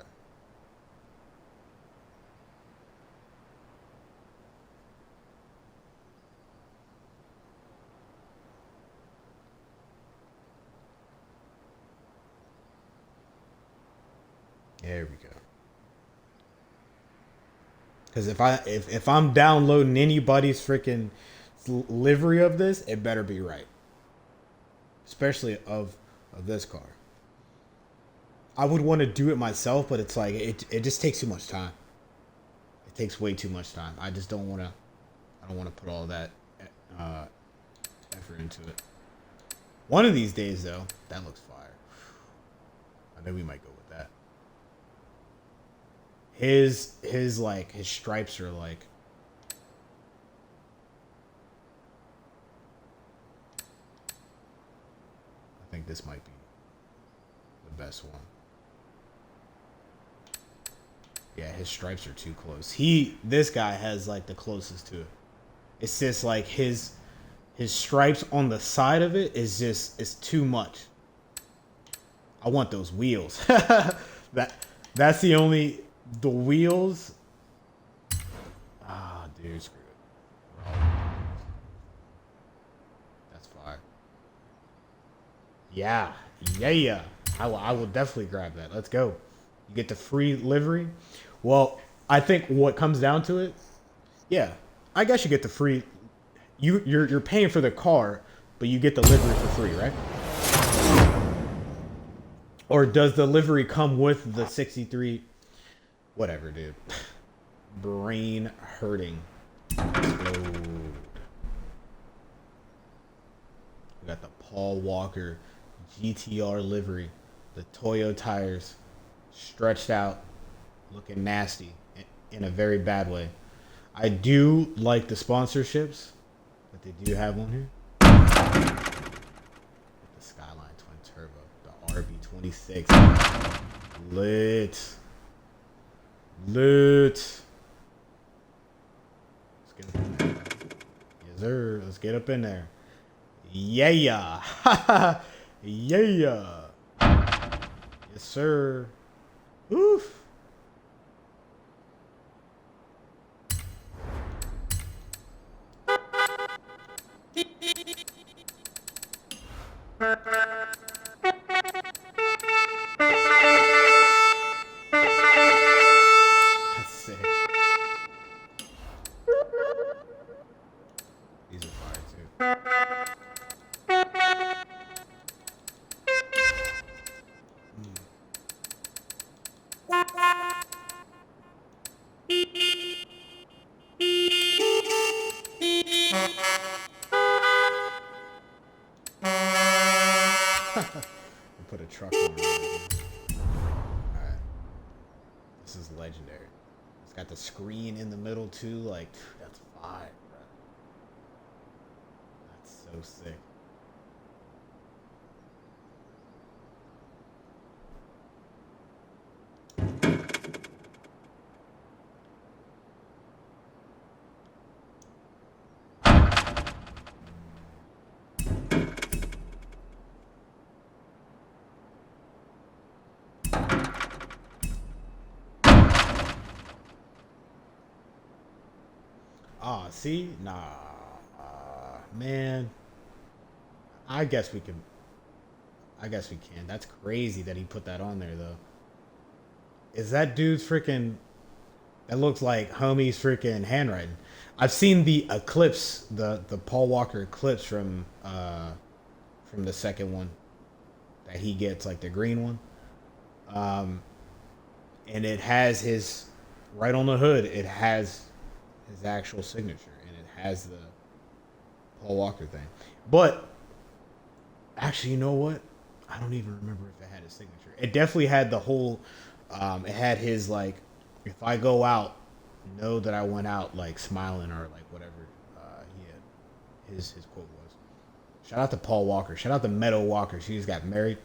There we go. Because if I'm downloading anybody's freaking livery of this, it better be right. Especially of this car. I would want to do it myself, but it's like it just takes too much time. It takes way too much time. I just don't want to. I don't want to put all that effort into it. One of these days, though, that looks fire. I think we might go with that. His stripes are like. I think this might be the best one. Yeah, his stripes are too close. This guy has like the closest to it. It's just like his stripes on the side of it is too much. I want those wheels. That's the wheels. Ah, dude, screw it. That's fire. Yeah. I will definitely grab that. Let's go. You get the free livery. Well, I think what comes down to it, yeah, I guess you get the free. You're paying for the car, but you get the livery for free, right? Or does the livery come with the 63? Whatever, dude. Brain hurting. Explode. We got the Paul Walker GTR livery. The Toyo tires stretched out, looking nasty in a very bad way. I do like the sponsorships, but they do have one here. The Skyline Twin Turbo, the RB26. Lit. Let's get up in there. Yes, sir. Let's get up in there. Yeah. Yeah. Yes, sir. Oof. That's Put a truck on it. Alright. This is legendary. It's got the screen in the middle too. Like, that's fire, bro. That's so sick. See? Nah. Man. I guess we can. That's crazy that he put that on there, though. Is that dude's freaking... That looks like homie's freaking handwriting. I've seen the Eclipse, the Paul Walker Eclipse from the second one that he gets, like the green one. And it has his... Right on the hood, it has his actual signature, and it has the Paul Walker thing. But actually, you know what? I don't even remember if it had his signature. It definitely had the whole. It had his, like, if I go out, know that I went out like smiling, or like whatever. He had his quote was. Shout out to Paul Walker. Shout out to Meadow Walker. She just got married.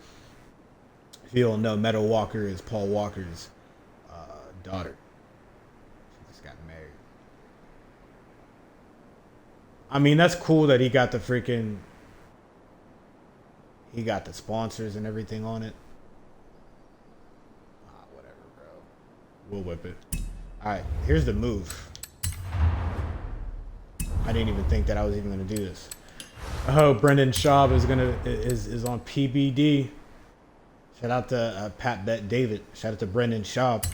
If you don't know, Meadow Walker is Paul Walker's daughter. I mean, that's cool that he got the freaking... He got the sponsors and everything on it. Whatever, bro. We'll whip it. Alright, here's the move. I didn't even think that I was even going to do this. Oh, Brendan Schaub is on PBD. Shout out to Pat Bet David. Shout out to Brendan Schaub.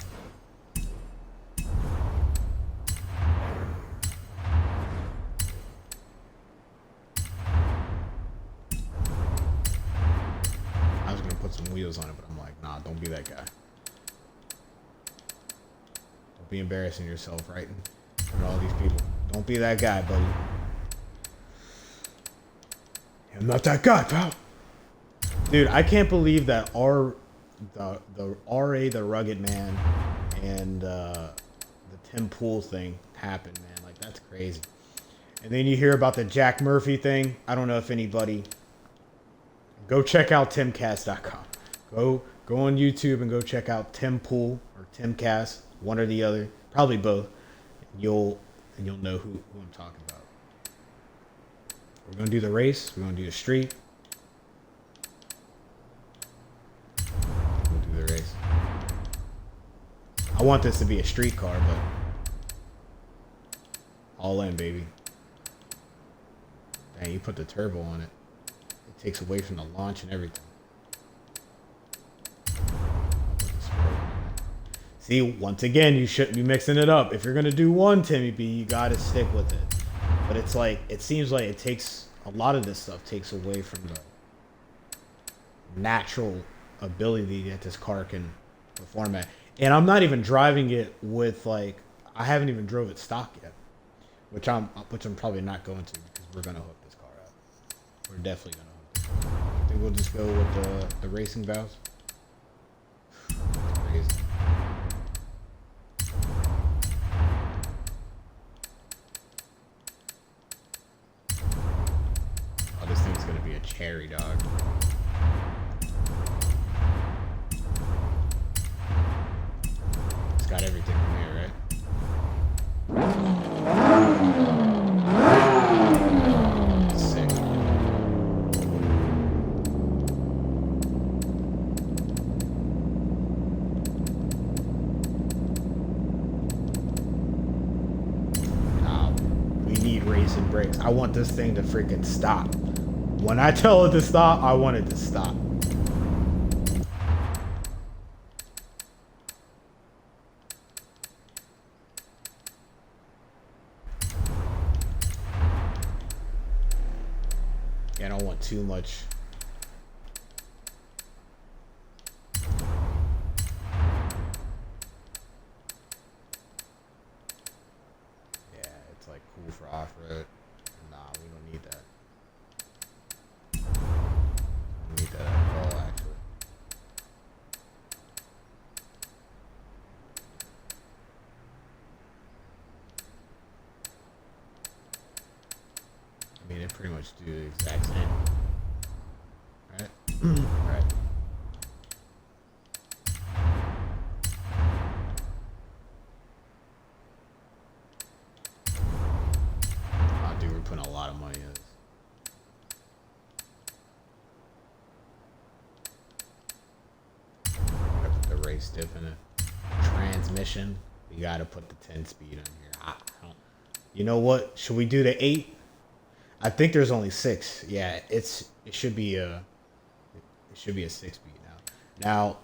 Wheels on it, but I'm like, nah, don't be that guy. Don't be embarrassing yourself, right? In front of all these people. Don't be that guy, buddy. I'm not that guy, pal. Dude, I can't believe that the RA the Rugged Man and the Tim Pool thing happened, man. Like, that's crazy. And then you hear about the Jack Murphy thing. I don't know if anybody... Go check out timcast.com. Go on YouTube and go check out Tim Pool or Timcast, one or the other, probably both. You'll know who I'm talking about. We're gonna do the race. We're gonna do the street. We'll do the race. I want this to be a street car, but all in, baby. Dang, you put the turbo on it. It takes away from the launch and everything. See, once again, you shouldn't be mixing it up. If you're gonna do one Timmy B, you gotta stick with it. But it's like, it seems like it takes, a lot of this stuff takes away from the natural ability that this car can perform at. And I'm not even driving it with, like, I haven't even drove it stock yet, which I'm probably not going to, because we're gonna hook this car up. We're definitely gonna hook this car up. I think we'll just go with the racing valves. That's crazy. Oh, this thing's gonna be a cherry, dog. It's got everything from here, right? Sick. We need racing brakes. I want this thing to freaking stop. When I tell it to stop, I want it to stop. don't want too much. Yeah, it's like cool for off-road. Nah, we don't need that. We need that at all, actually. I mean, they pretty much do the exact same. Right? Right. Oh, dude, we're putting a lot of money in this. Gotta put the race diff in it. Transmission. You gotta put the 10 speed in here. I don't, you know what? Should we do the 8? I think there's only 6. Yeah, it should be a 6 speed now. Now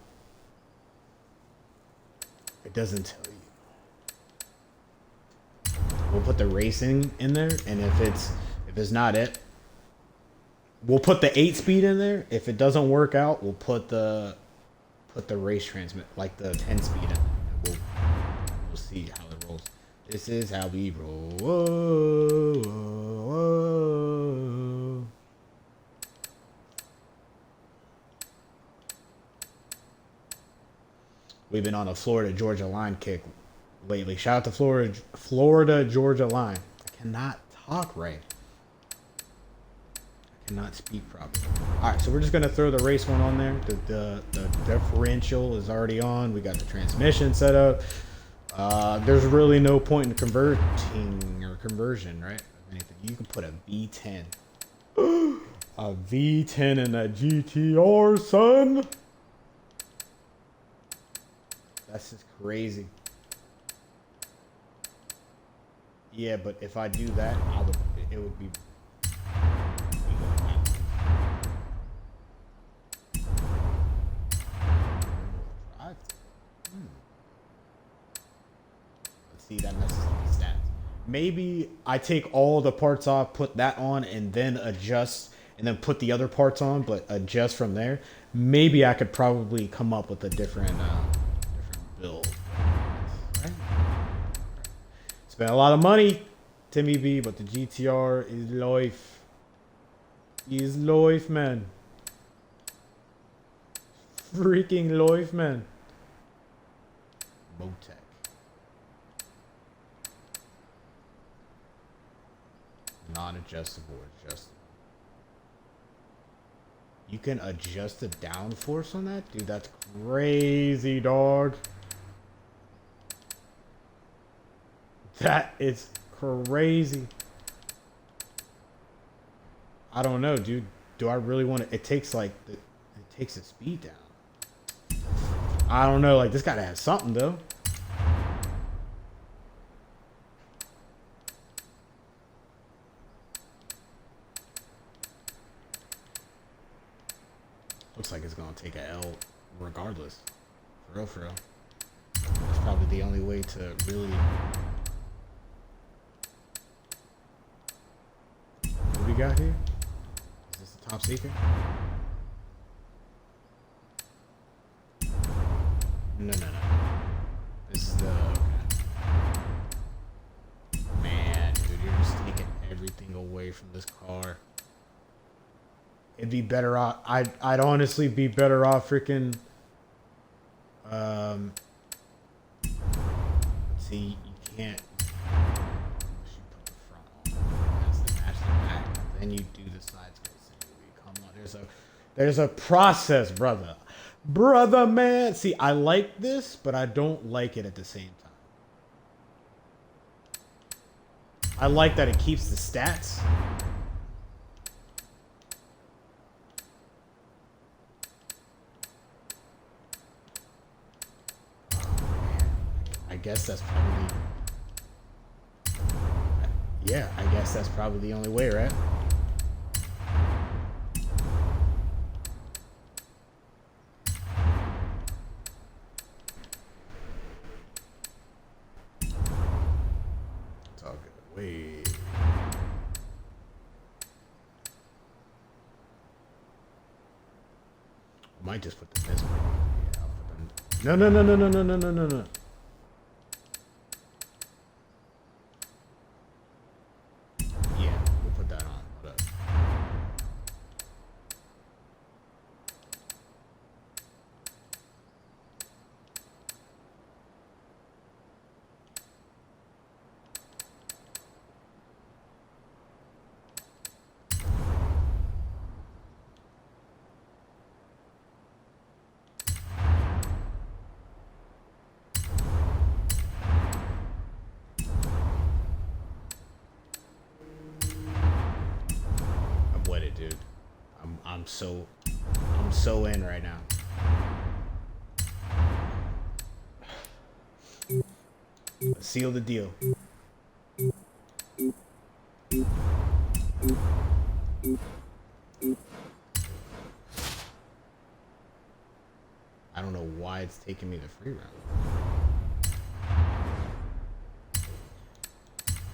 it doesn't tell you. We'll put the racing in there, and if it's not it, we'll put the 8 speed in there. If it doesn't work out, we'll put the race transmit, like the 10 speed in, and we'll see how it rolls. This is how we roll. Whoa, whoa, whoa. We've been on a Florida-Georgia line kick lately. Shout out to Florida-Georgia line. I cannot talk right. I cannot speak properly. All right, so we're just gonna throw the race one on there. The differential is already on. We got the transmission set up. There's really no point in converting or conversion, right? Anything. You can put a V10. A V10 in a GTR, son. That's just crazy. Yeah, but if I do that, it would be. See, that messes up the stats. Maybe I take all the parts off, put that on, and then adjust, and then put the other parts on, but adjust from there. Maybe I could probably come up with a different build. Right? Spent a lot of money, Timmy B, but the GTR is life. Is life, man. Freaking life, man. Motec. Non-adjustable, adjustable. You can adjust the downforce on that? Dude, that's crazy, dog. That is crazy. I don't know, dude. Do I really want to? It takes like it takes the speed down. I don't know. Like, this gotta have something though. Looks like it's gonna take a L regardless. For real, for real. That's probably the only way to really. What we got here? Is this the top secret? No. This is the. Okay. Man, dude, you're just taking everything away from this car. It'd be better off. I'd honestly be better off freaking. See, you can't. Unless you put the front on. That's the match the back. Then you do the side spacing. Come on, there's a process, brother. Brother, man. See, I like this, but I don't like it at the same time. I like that it keeps the stats. I guess that's probably. Yeah, I guess that's probably the only way, right? It's all good. Wait. might just put the this one. Yeah, I'll put them. No. Yeah, we'll put that on. Hold up. Dude, I'm so in right now. Let's seal the deal. I don't know why it's taking me the free round.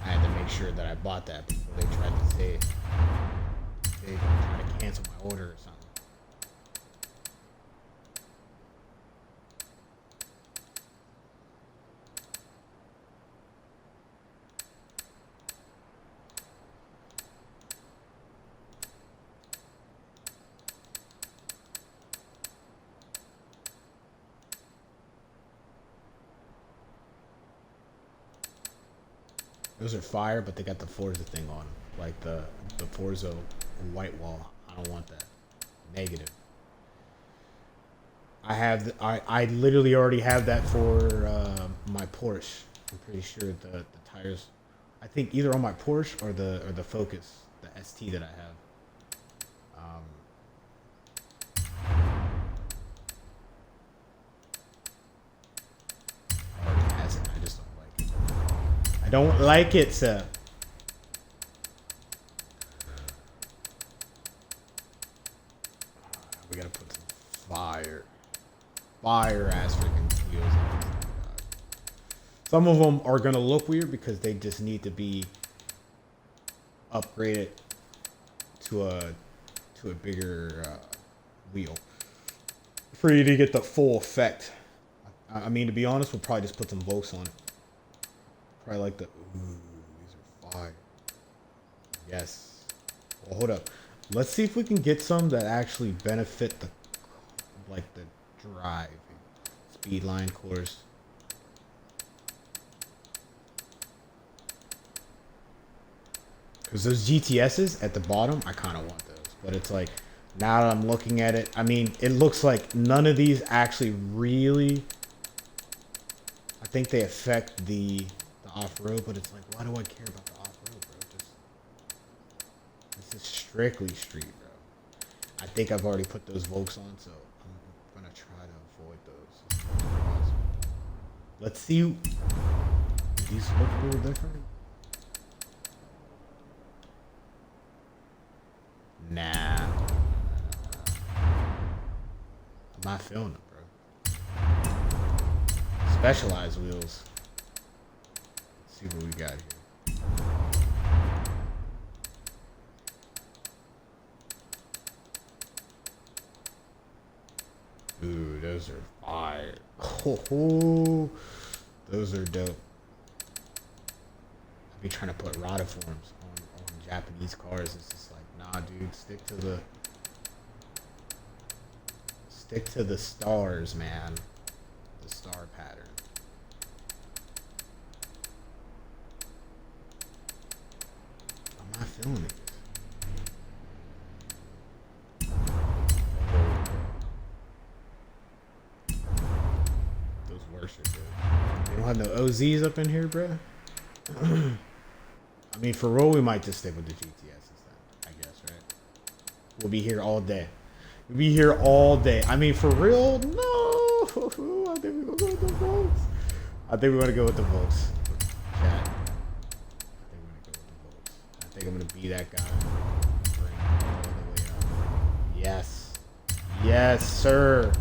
I had to make sure that I bought that before they tried to say it. They try to cancel my order or something. Those are fire, but they got the Forza thing on them. Like the Forza white wall. I don't want that. Negative. I literally already have that for my Porsche. I'm pretty sure the tires, I think either on my Porsche or the Focus, the ST that I have. Already has it. I just don't like it. I don't like it, sir. We gotta put some fire ass freaking wheels on this thing, dog. Some of them are gonna look weird because they just need to be upgraded to a bigger wheel for you to get the full effect. I mean, to be honest, we'll probably just put some Vokes on it. Probably like the these are fire. Yes. Well, hold up. Let's see if we can get some that actually benefit the drive. Speedline course. Because those GTSs at the bottom, I kind of want those. But it's like, now that I'm looking at it, I mean, it looks like none of these actually really, I think they affect the off-road, but it's like, why do I care about the off-road, bro? This is strictly street, bro. I think I've already put those Vokes on, so I'm gonna try to avoid those. Let's see. Do these look a little different? Nah. I'm not feeling it, bro. Specialized wheels. Let's see what we got here. Ooh, those are fire. Oh, those are dope. I'll be trying to put radiforms on Japanese cars. It's just like, nah, dude, stick to the stars, man. The star pattern. I'm not feeling it. Those works are good. They don't have no OZs up in here, bruh. I mean, for real, we might just stick with the GTSs then, I guess, right? We'll be here all day. We'll be here all day. I mean, for real, no. I think we're gonna go with the Volks. I think we're gonna go with the Volks. Chat. I think I'm gonna be that guy. Bring it all the way up. Yes. Yes, sir.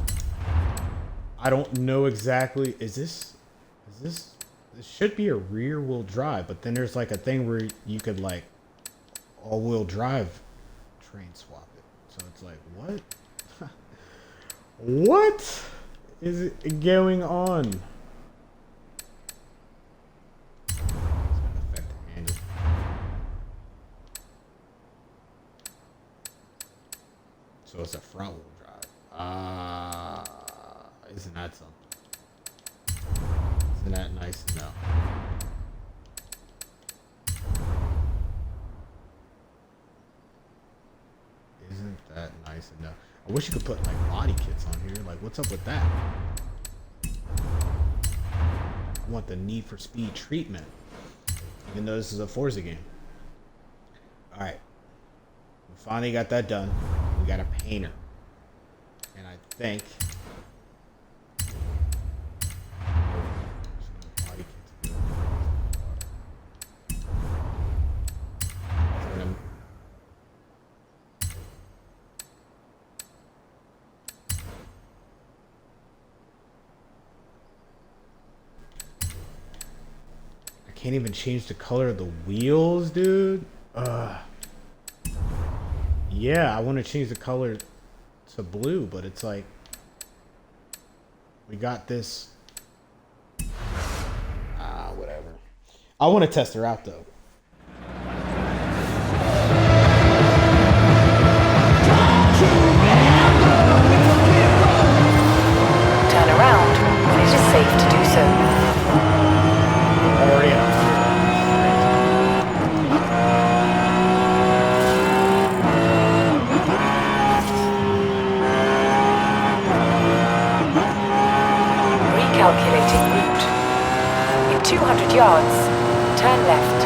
I don't know exactly. Is this? This should be a rear wheel drive, but then there's like a thing where you could like all wheel drive train swap it. So it's like, what? What is going on? So it's a front wheel drive. Isn't that something? Isn't that nice to know? Isn't that nice to know? I wish you could put like body kits on here. Like, what's up with that? I want the Need for Speed treatment. Even though this is a Forza game. Alright. We finally got that done. We got a painter. And I think... Can't even change the color of the wheels, dude. Yeah, I want to change the color to blue, but it's like we got this. Whatever. I want to test her out though. Turn around when it is safe to do so. Already out. Recalculating route. In 200 yards, turn left.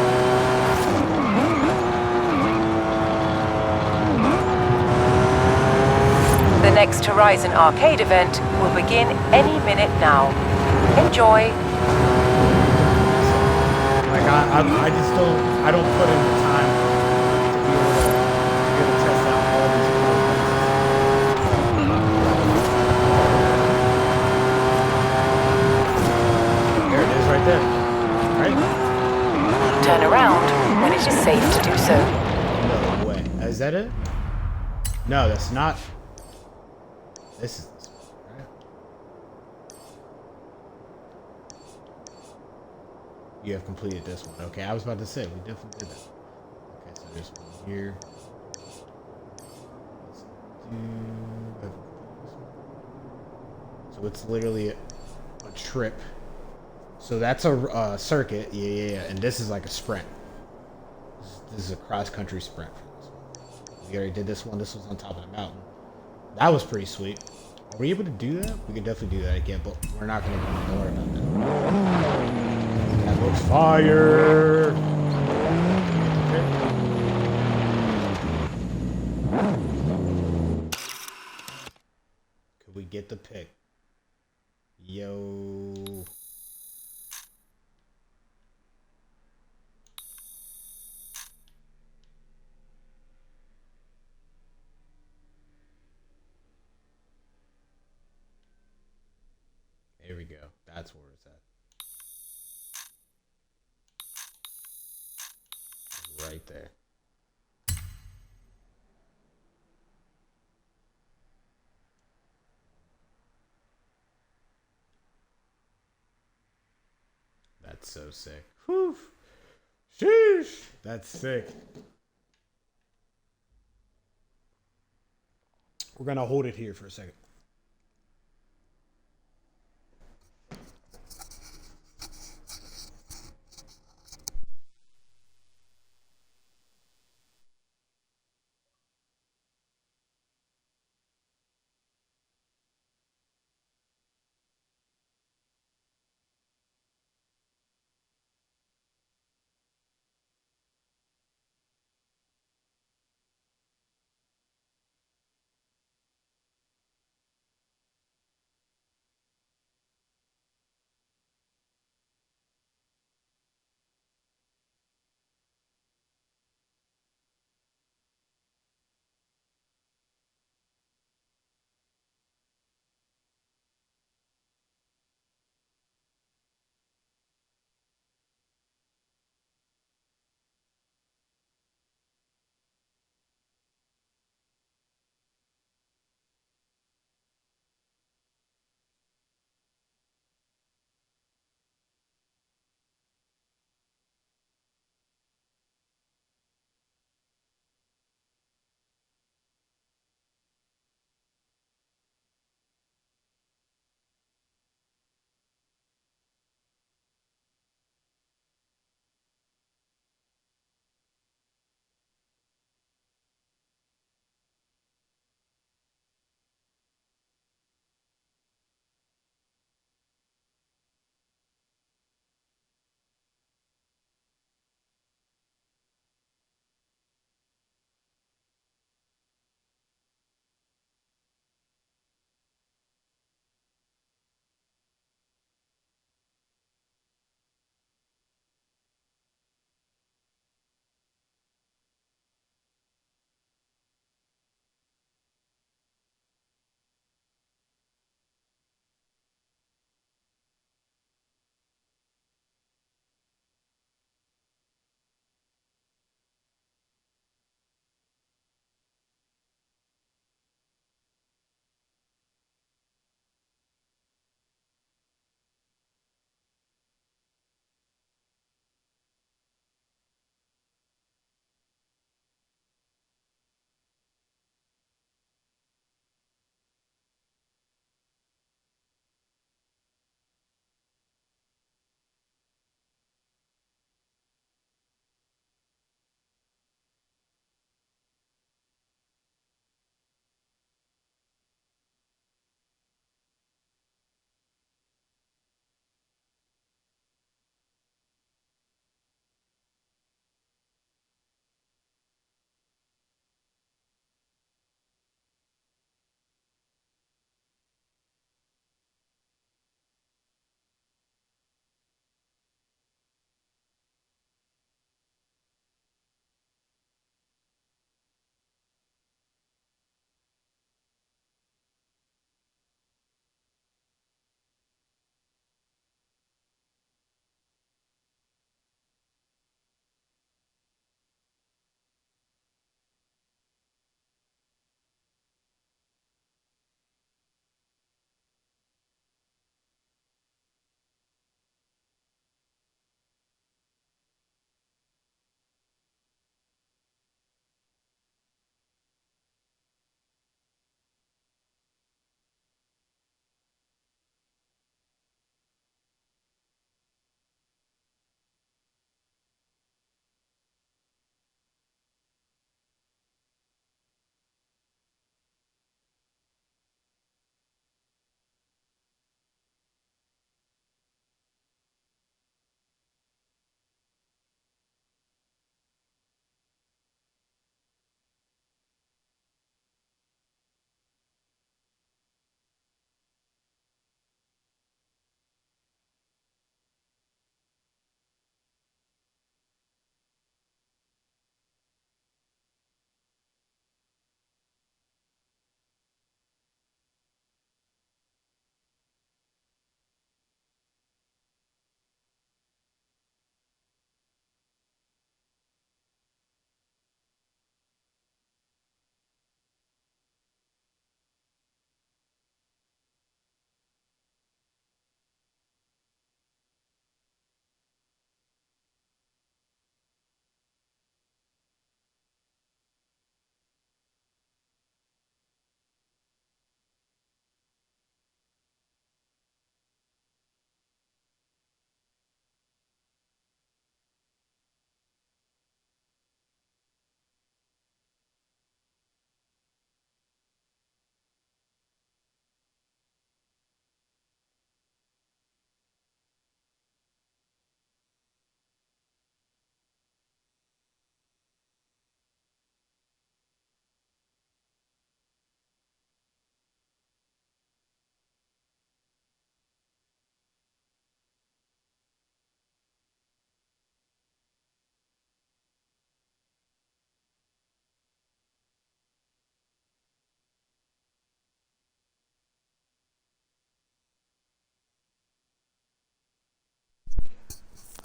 The next Horizon Arcade event will begin any minute now. Enjoy. Like I just I don't put in the time to be able to test out all these programs. There it is right there. Right? Turn around when it is safe to do so. No way. Is that it? No, that's not. This is right? You have completed this one. Okay, I was about to say we definitely did that. Okay, so there's one here. Let's do. So it's literally a trip. So that's a circuit, yeah, and this is like a sprint. This is a cross-country sprint for this one. We already did this one. This was on top of the mountain. That was pretty sweet. Are we able to do that? We could definitely do that again, but we're not going to do more about that. That looks fire! Could we get the pick? Yo... Here we go. That's where it's at. Right there. That's so sick. Whew. Sheesh. That's sick. We're going to hold it here for a second.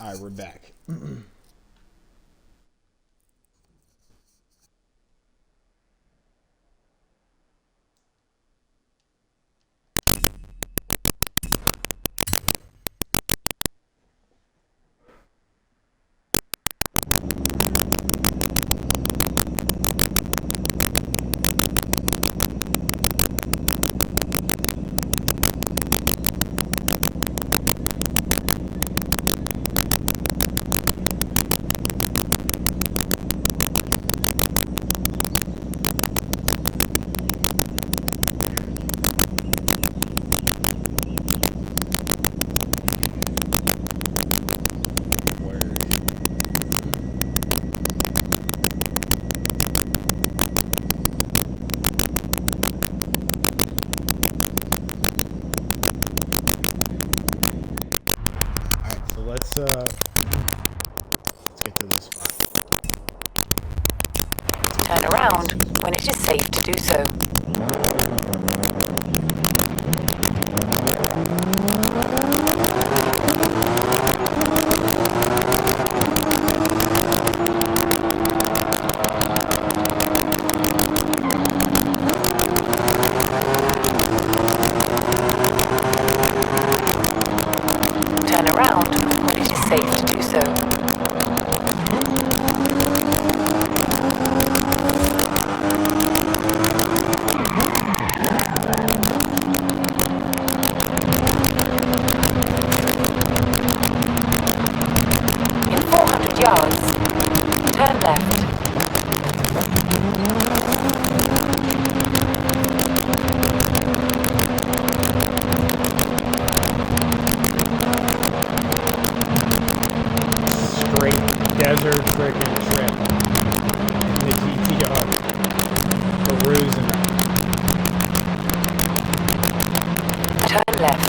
All right, we're back. Let's get to this spot. Turn around when it is safe to do so. Turn around when it is safe to do so. In 400 yards, turn left. Straight desert freaking trip in the GTR. Perusing. Turn left.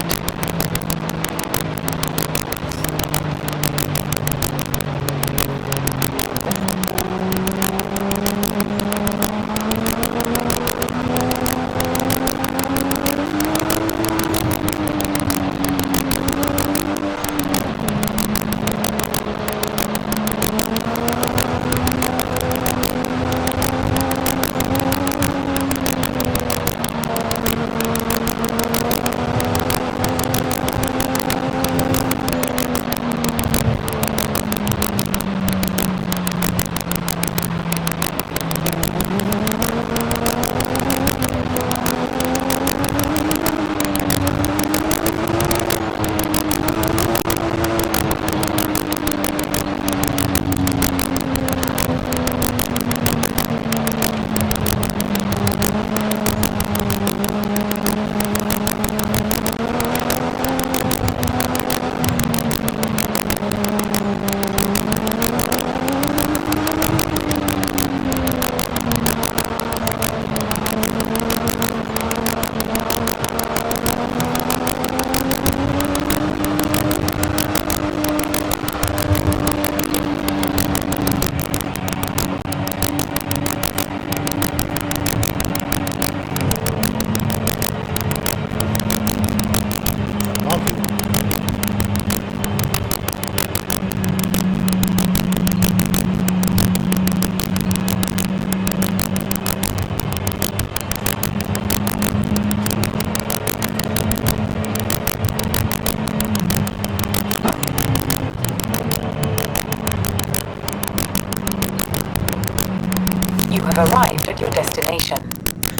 You have arrived at your destination.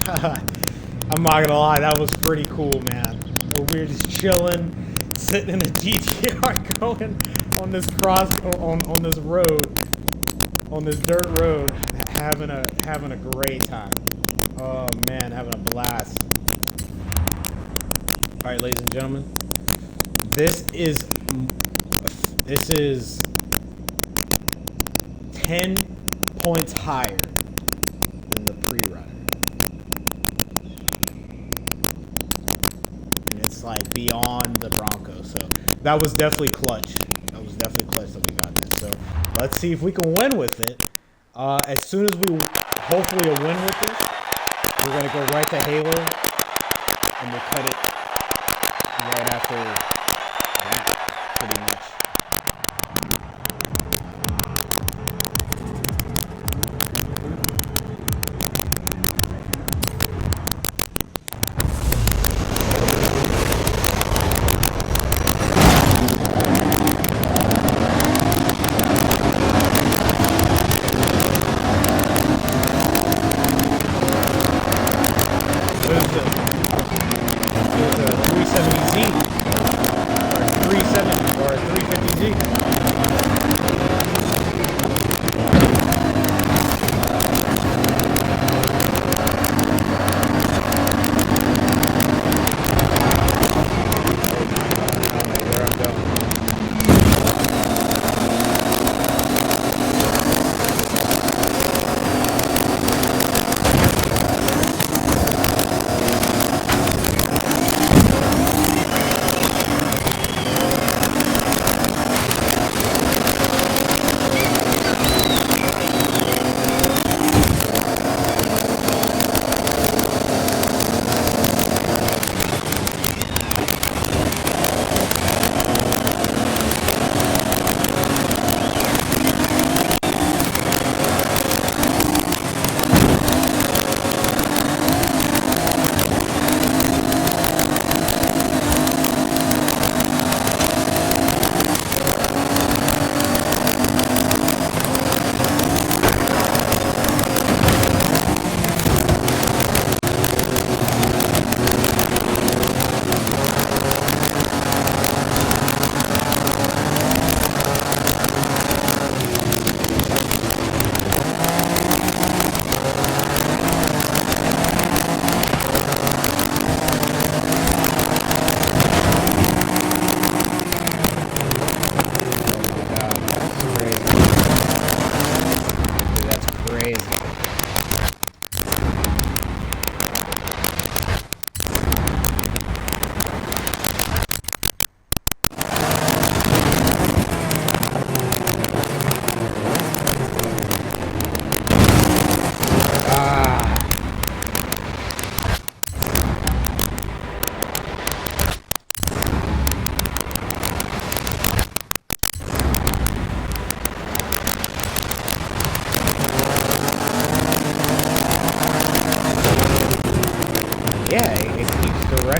I'm not gonna lie, that was pretty cool, man. We were just chilling, sitting in a GTR, going on this on this road, on this dirt road, having a great time. Oh man, having a blast. All right, ladies and gentlemen, this is 10 points higher than the pre-run. And it's like beyond the Broncos. So that was definitely clutch. That was definitely clutch that we got this. So let's see if we can win with it. As soon as we hopefully a win with this, we're going to go right to Halo. And we'll cut it right after that, pretty much.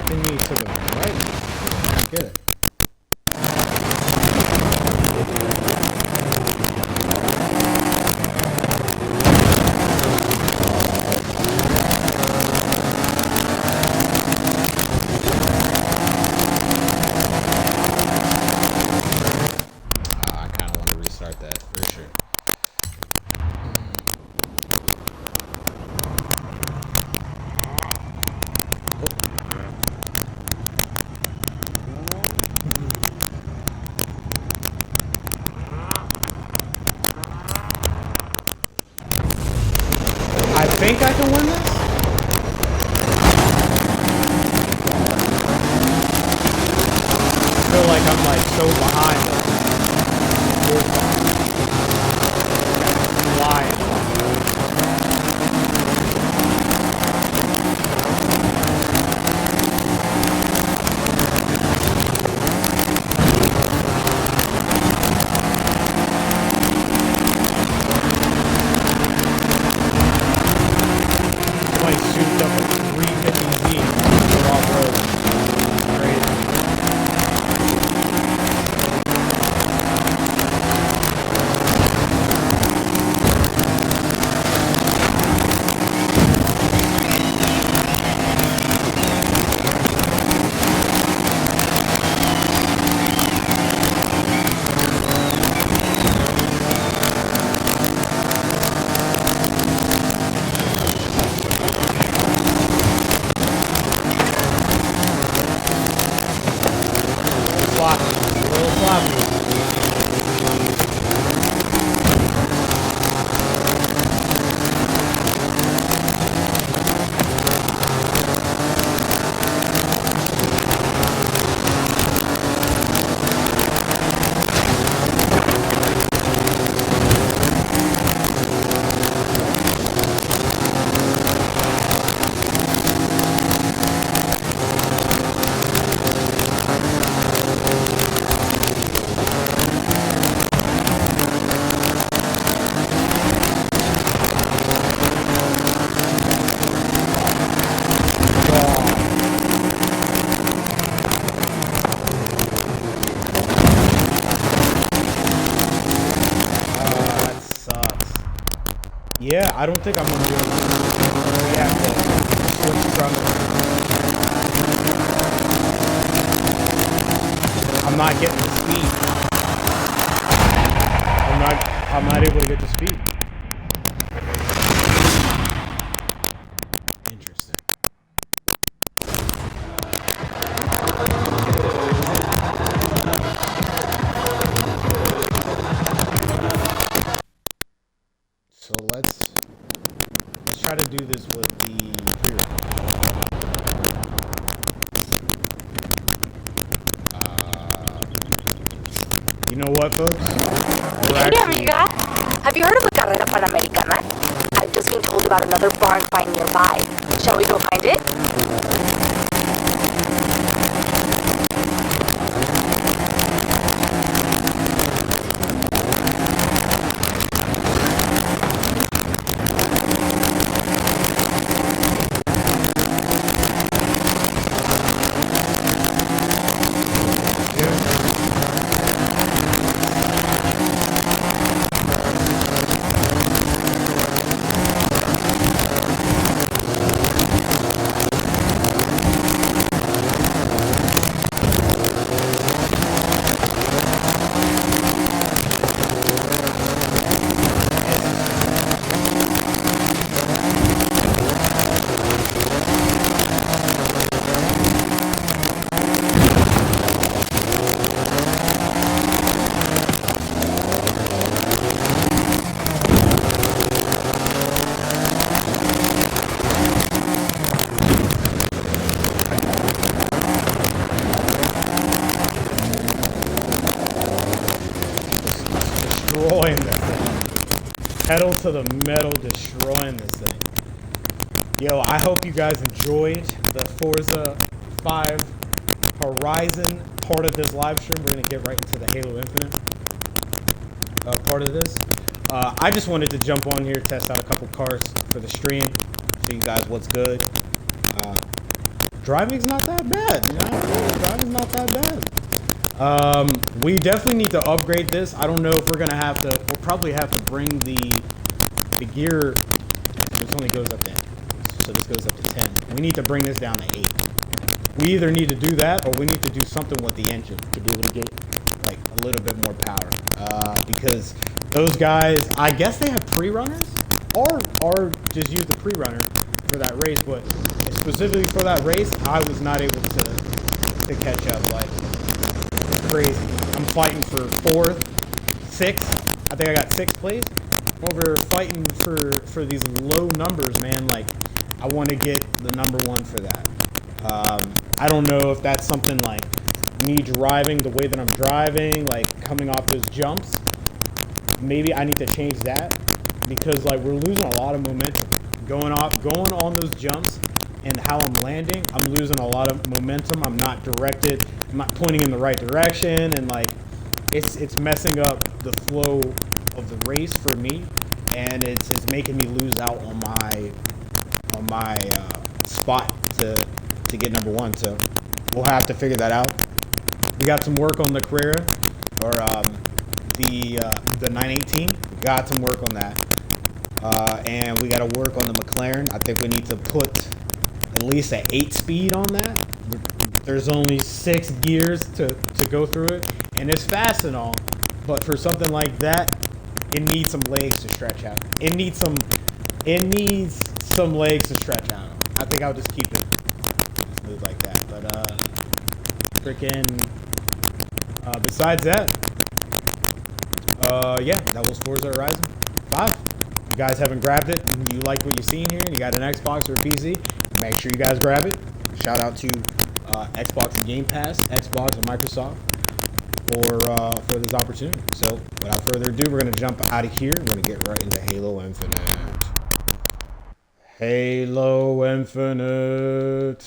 directing me to the right. I don't get it. I kind of want to restart that for sure. I think I can win this. I feel like I'm like so behind. Flying. Like souped up a 350Z for off-road. Crazy. Little floppy. That sucks. Yeah, I don't think I'm gonna do it. We have to switch from it. I'm not getting the speed. I'm not able to get the speed. Interesting. So let's try to do this with the pre-record. You know what, folks? Hey, amiga. Have you heard of the Carrera Panamericana? I've just been told about another barn find nearby. Shall we go find it? Destroying this thing. Pedal to the metal, destroying this thing. Yo, I hope you guys enjoyed the Forza 5 Horizon part of this live stream. We're going to get right into the Halo Infinite part of this. I just wanted to jump on here, test out a couple cars for the stream, show you guys what's good. driving's not that bad. You know, driving's not that bad. We definitely need to upgrade this. I don't know if we're gonna have to. We'll probably have to bring the gear. This only goes up to 10, so this goes up to 10. We need to bring this down to 8. We either need to do that, or we need to do something with the engine to be able to get like a little bit more power. Because those guys, I guess they have pre-runners, or just use the pre-runner for that race. But specifically for that race, I was not able to catch up. Like crazy. I'm fighting for 4th, 6th. I think I got 6th place. Over fighting for these low numbers, man. Like I want to get the number 1 for that. I don't know if that's something like me driving the way that I'm driving, like coming off those jumps. Maybe I need to change that, because like we're losing a lot of momentum going on those jumps, and how I'm landing. I'm losing a lot of momentum. I'm not directed. I'm not pointing in the right direction, and like it's messing up the flow of the race for me, and it's making me lose out on my spot to get number 1. So we'll have to figure that out. We got some work on the Carrera, or the 918. We got some work on that, and we got to work on the McLaren. I think we need to put at least an 8-speed on that. There's only 6 gears to go through it, and it's fast and all, but for something like that, it needs some legs to stretch out. It needs some legs to stretch out. I think I'll just keep it smooth like that. But besides that, yeah, that was Forza Horizon 5. If you guys haven't grabbed it and you like what you're seeing here and you got an Xbox or a PC, make sure you guys grab it. Shout out to Xbox and Game Pass, Xbox and Microsoft for this opportunity. So without further ado, we're going to jump out of here. We're going to get right into Halo Infinite. Halo Infinite.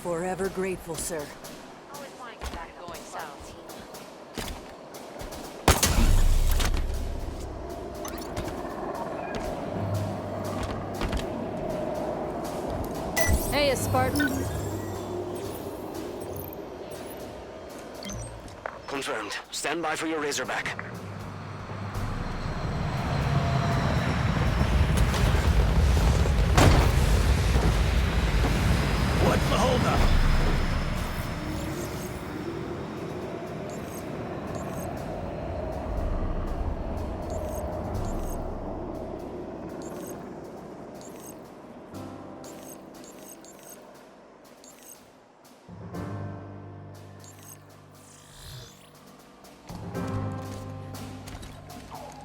Forever grateful, sir. Always wanting to back going south. Hey, a Spartan. Confirmed. Stand by for your Razorback. What's the holdup?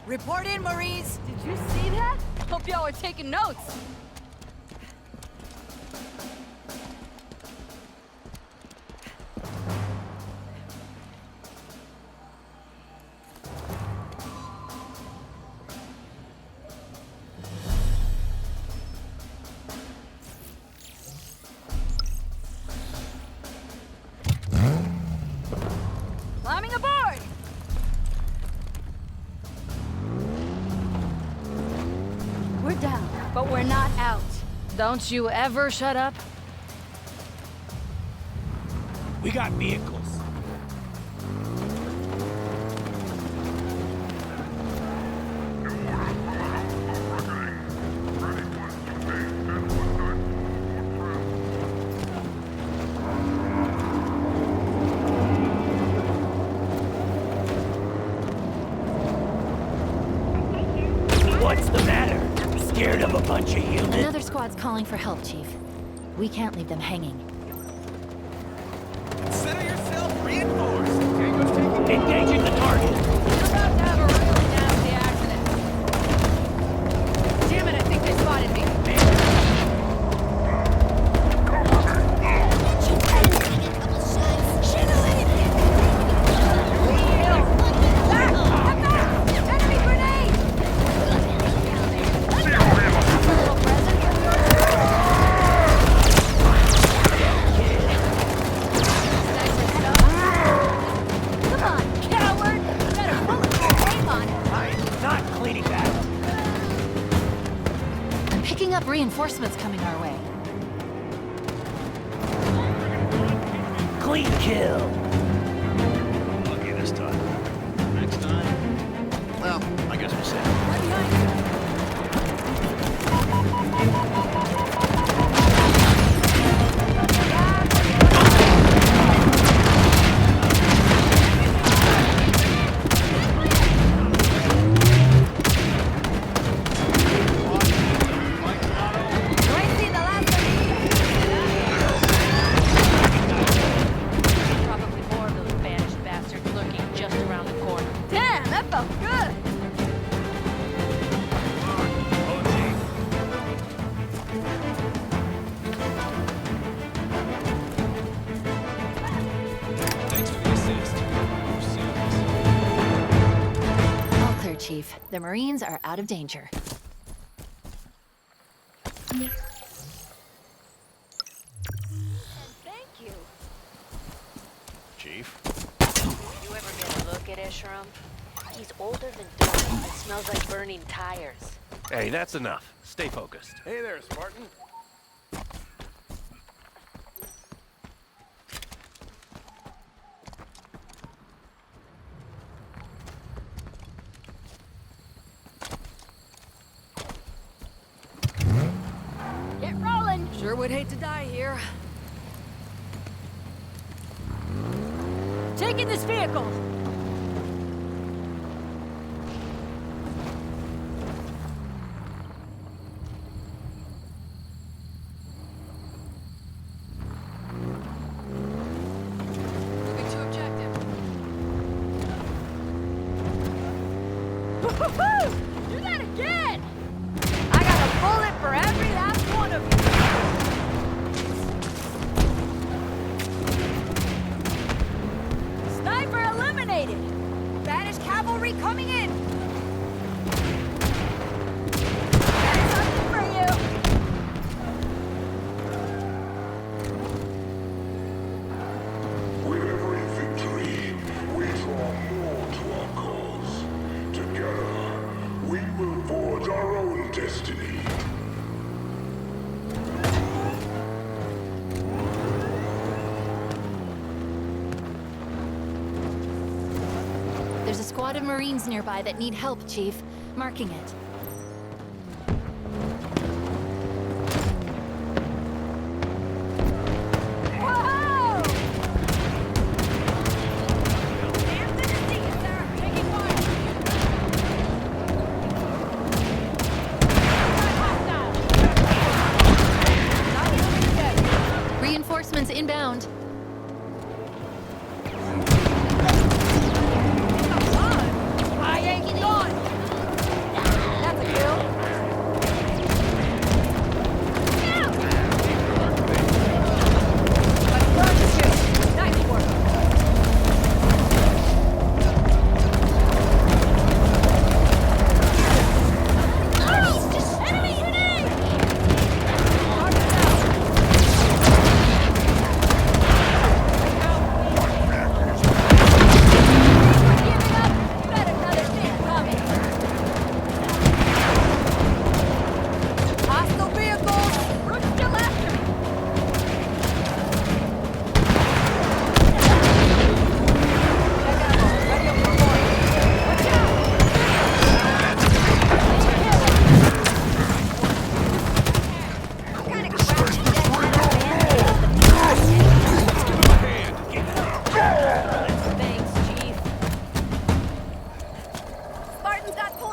Report in, Maurice! Did you see that? Hope y'all are taking notes. but we're not out. Don't you ever shut up? We got vehicles. What's the matter? Scared of a bunch of humans? Another squad's calling for help, Chief. We can't leave them hanging. Consider yourself reinforced. Engaging the target. You're about to have a really nasty accident. Damn it, I think they spotted me. Enemy grenade! Come on, coward! Better pull it full aim on him. I'm not cleaning that. I'm picking up reinforcements coming our way. Clean kill. Lucky this time. Next time? Well, I guess we'll see. Right behind you. Do I see the last of Probably more of those banished bastards lurking just around the corner. Damn, that felt good! Thanks for the assist. All clear, Chief. The Marines are out of danger. Thank you. Chief. You ever get a look at Esheram? He's older than dirt and smells like burning tires. Hey, that's enough. Stay focused. Hey there, Spartan. Get rolling! Sure would hate to die here. Taking this vehicle! Moving to objective. Woo-hoo-hoo! Do that again! I got a bullet for every last one of you! Sniper eliminated! Spanish cavalry coming in! Got something for you! With every victory, we draw more to our cause. Together, we will forge our own destiny. There's a squad of Marines nearby that need help, Chief. Marking it. Whoa! Damn good to see you, sir. Taking fire. Hostile. Reinforcements inbound. I ain't done.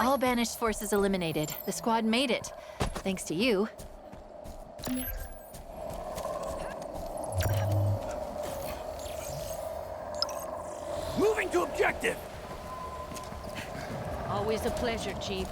All banished forces eliminated. The squad made it. Thanks to you. Moving to objective! Always a pleasure, Chief.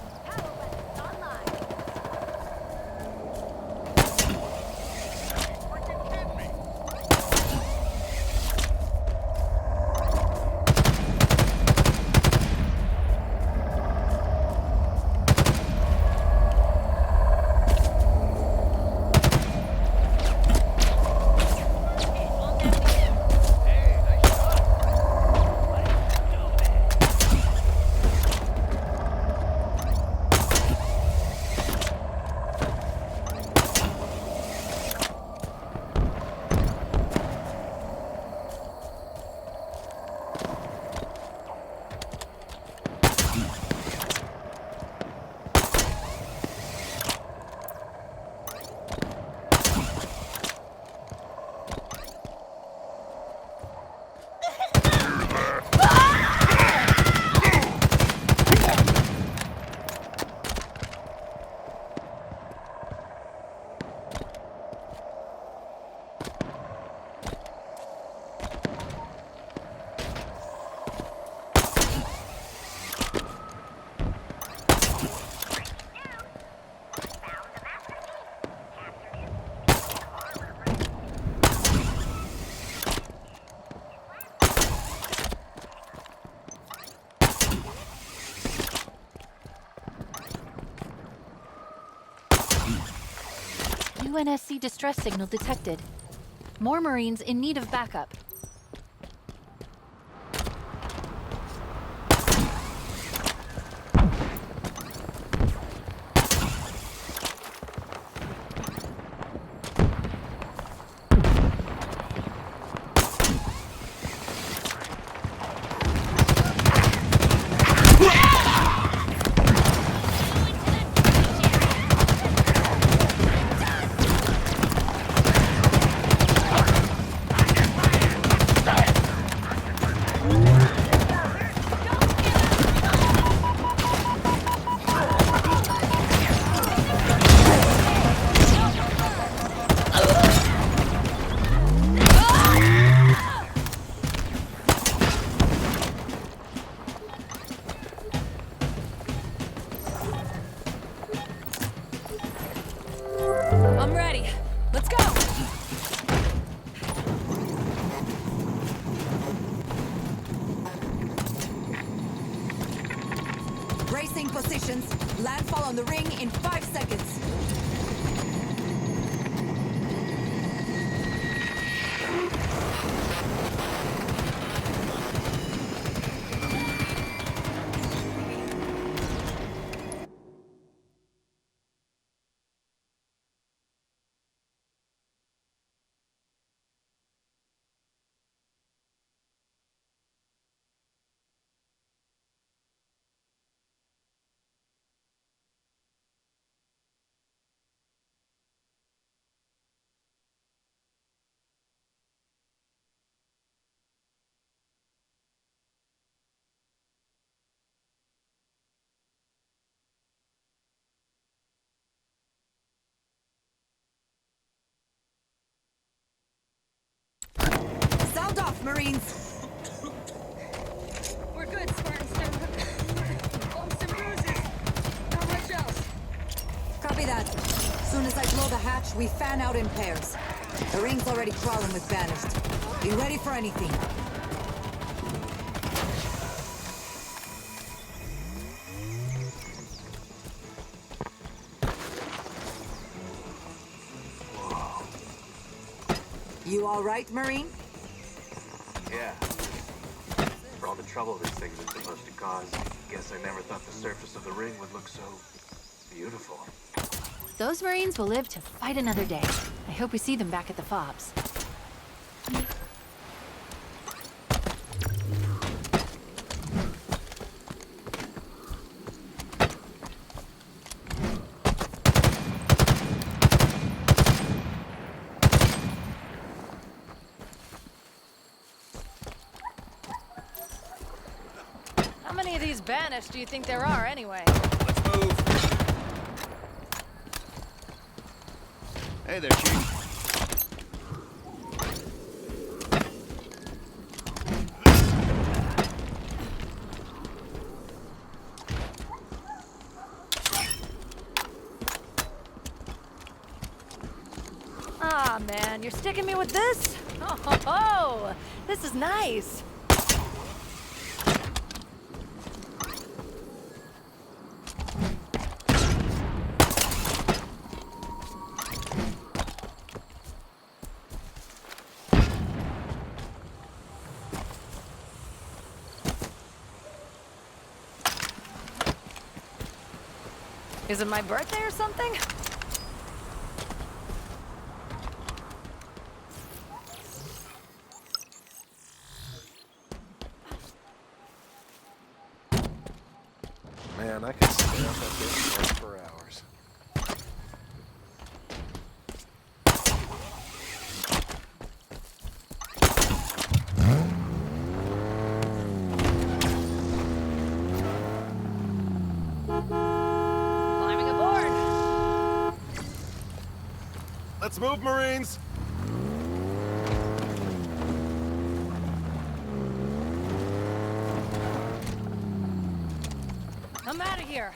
UNSC distress signal detected. More Marines in need of backup. I'm ready. Let's go! Racing positions. Landfall on the ring in 5 seconds. Sound off, Marines! We're good, Spartan. Bumps and bruises. Not much else. Copy that. Soon as I blow the hatch, we fan out in pairs. The ring's already crawling with banished. Be ready for anything. You all right, Marine? Yeah. For all the trouble this thing's been supposed to cause, guess I never thought the surface of the ring would look so beautiful. Those Marines will live to fight another day. I hope we see them back at the FOBs. How many of these banished do you think there are, anyway? Let's move. Hey there, Chief. Ah, man, you're sticking me with this? Oh, ho, ho. This is nice. Is it my birthday or something? Man, I could stare up at this thing for hours. Climbing aboard. Let's move, Marines! I'm out of here.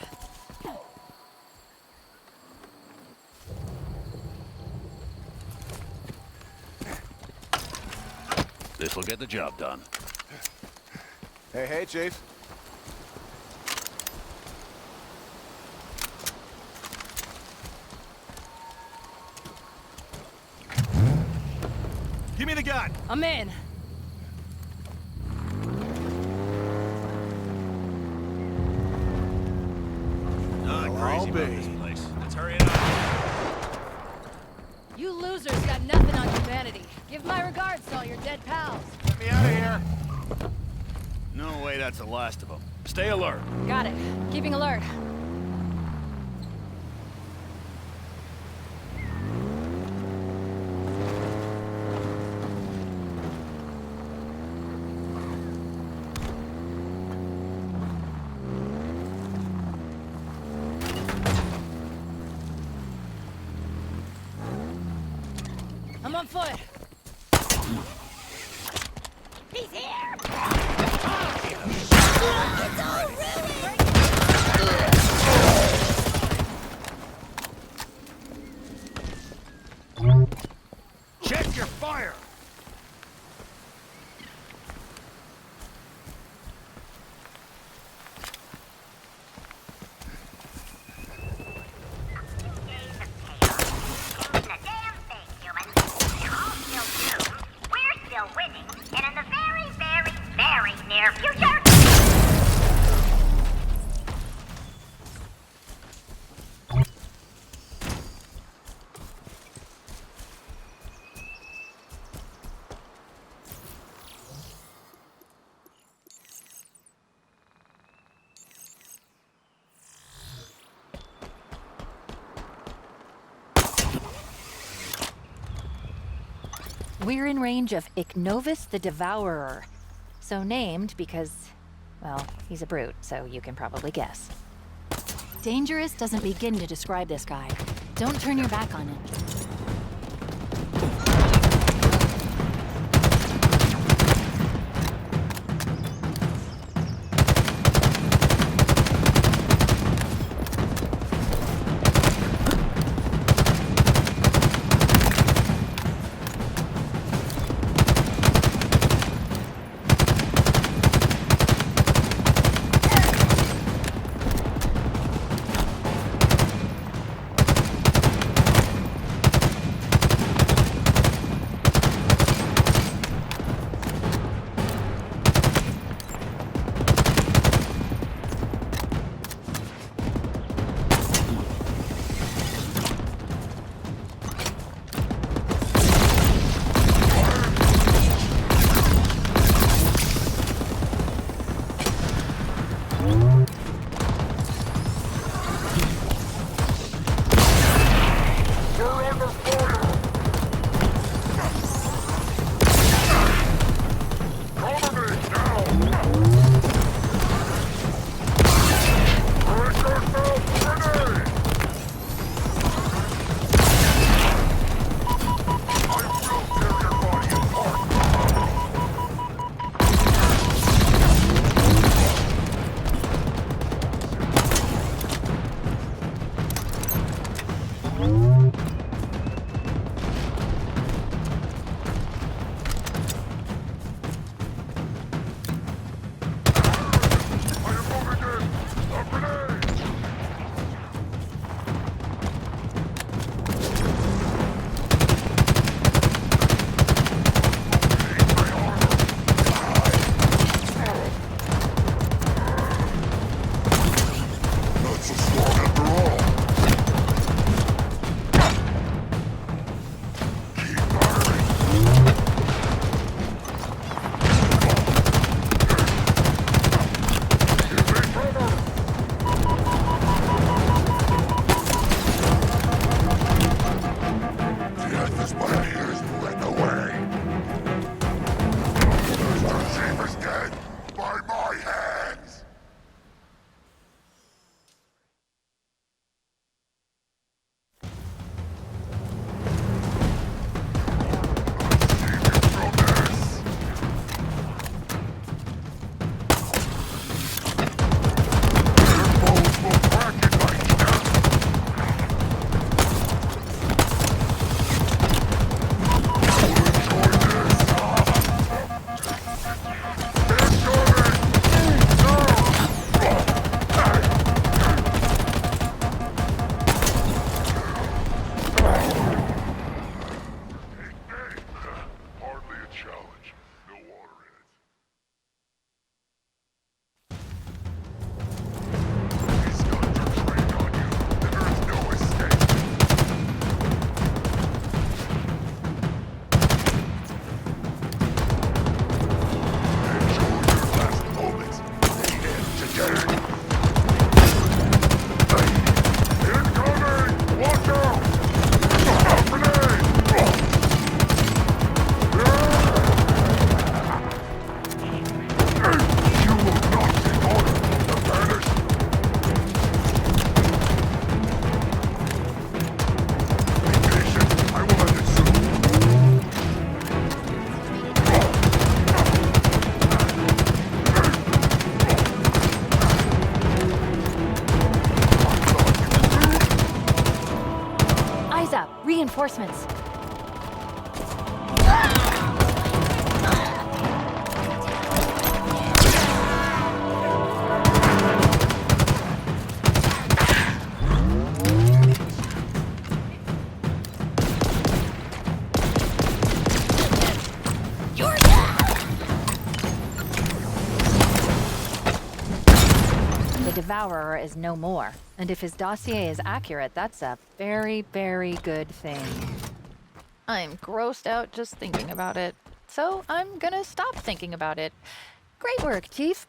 This'll get the job done. Hey, Chief. Give me the gun! I'm in. Crazy about this place. Let's hurry it up. You losers got nothing on humanity. Give my regards to all your dead pals. Get me out of here! No way that's the last of them. Stay alert. Got it. Keeping alert. I'm on foot. He's here! Check your fire! We're in range of Ichnovis the Devourer. So named because, well, he's a brute, so you can probably guess. Dangerous doesn't begin to describe this guy. Don't turn your back on him. Reinforcements. The Devourer is no more. And if his dossier is accurate, that's a very, very good thing. I'm grossed out just thinking about it. So I'm gonna stop thinking about it. Great work, Chief.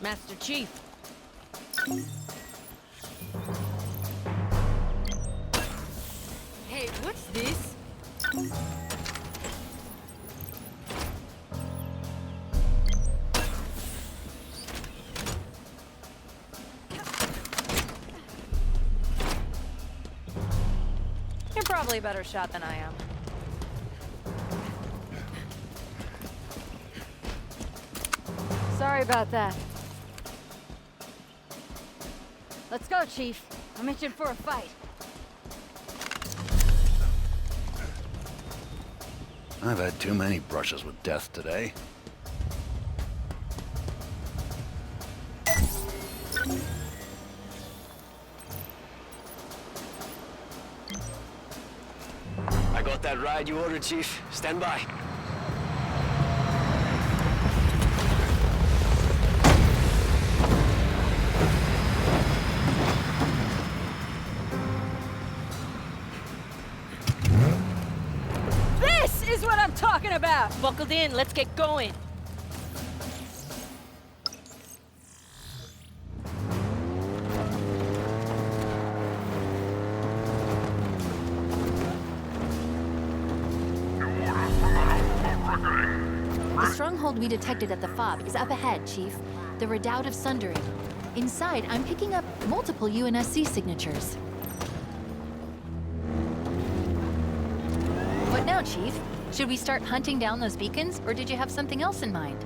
Master Chief. Hey, what's this? You're probably a better shot than I am. Sorry about that. Let's go, Chief. I'm itching for a fight. I've had too many brushes with death today. I got that ride you ordered, Chief. Stand by. This is what I'm talking about! Buckled in, let's get going. The stronghold we detected at the FOB is up ahead, Chief. The Redoubt of Sundering. Inside, I'm picking up multiple UNSC signatures. What now, Chief? Should we start hunting down those beacons, or did you have something else in mind?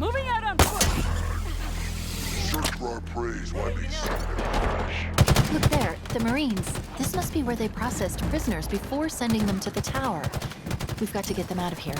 Moving out on foot. Search for our praise while they seek their flesh. Look there, the Marines. This must be where they processed prisoners before sending them to the tower. We've got to get them out of here.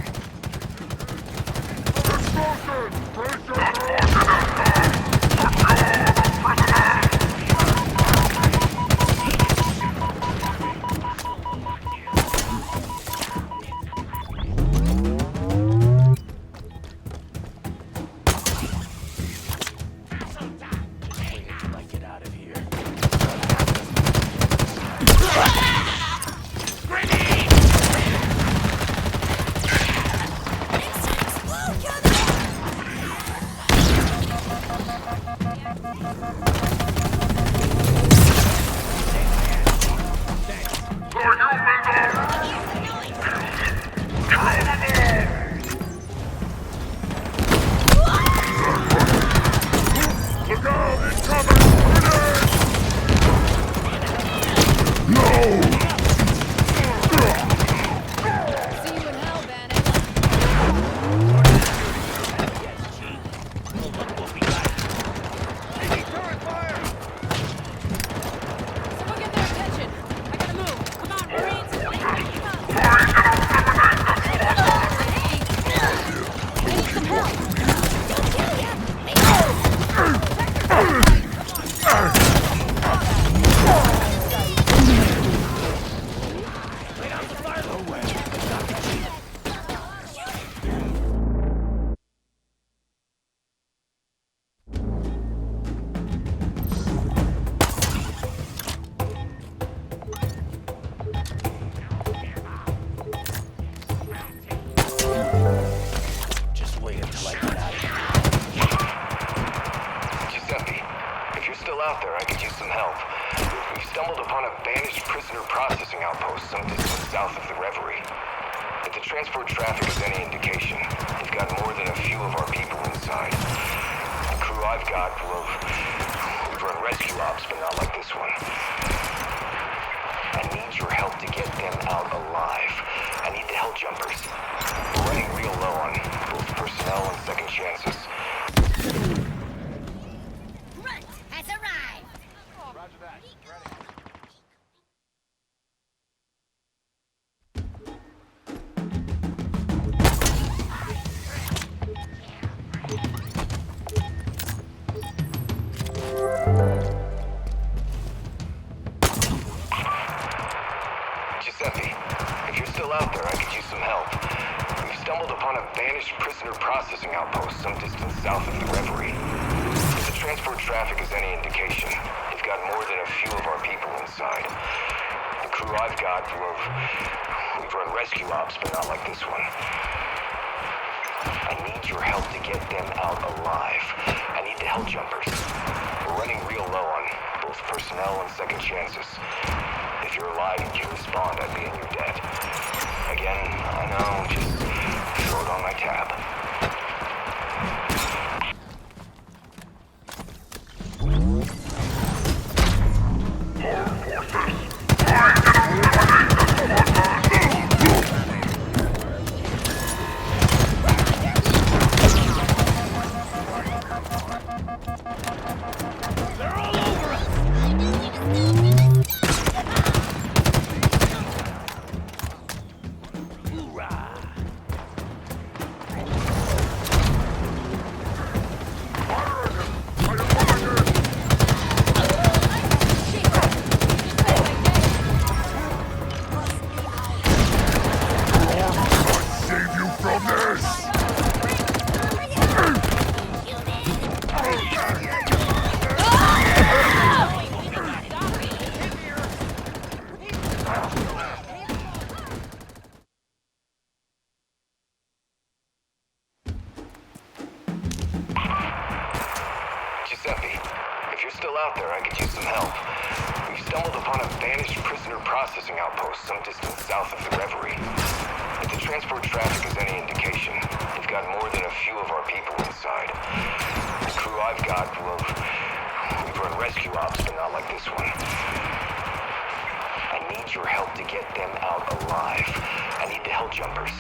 Jumpers.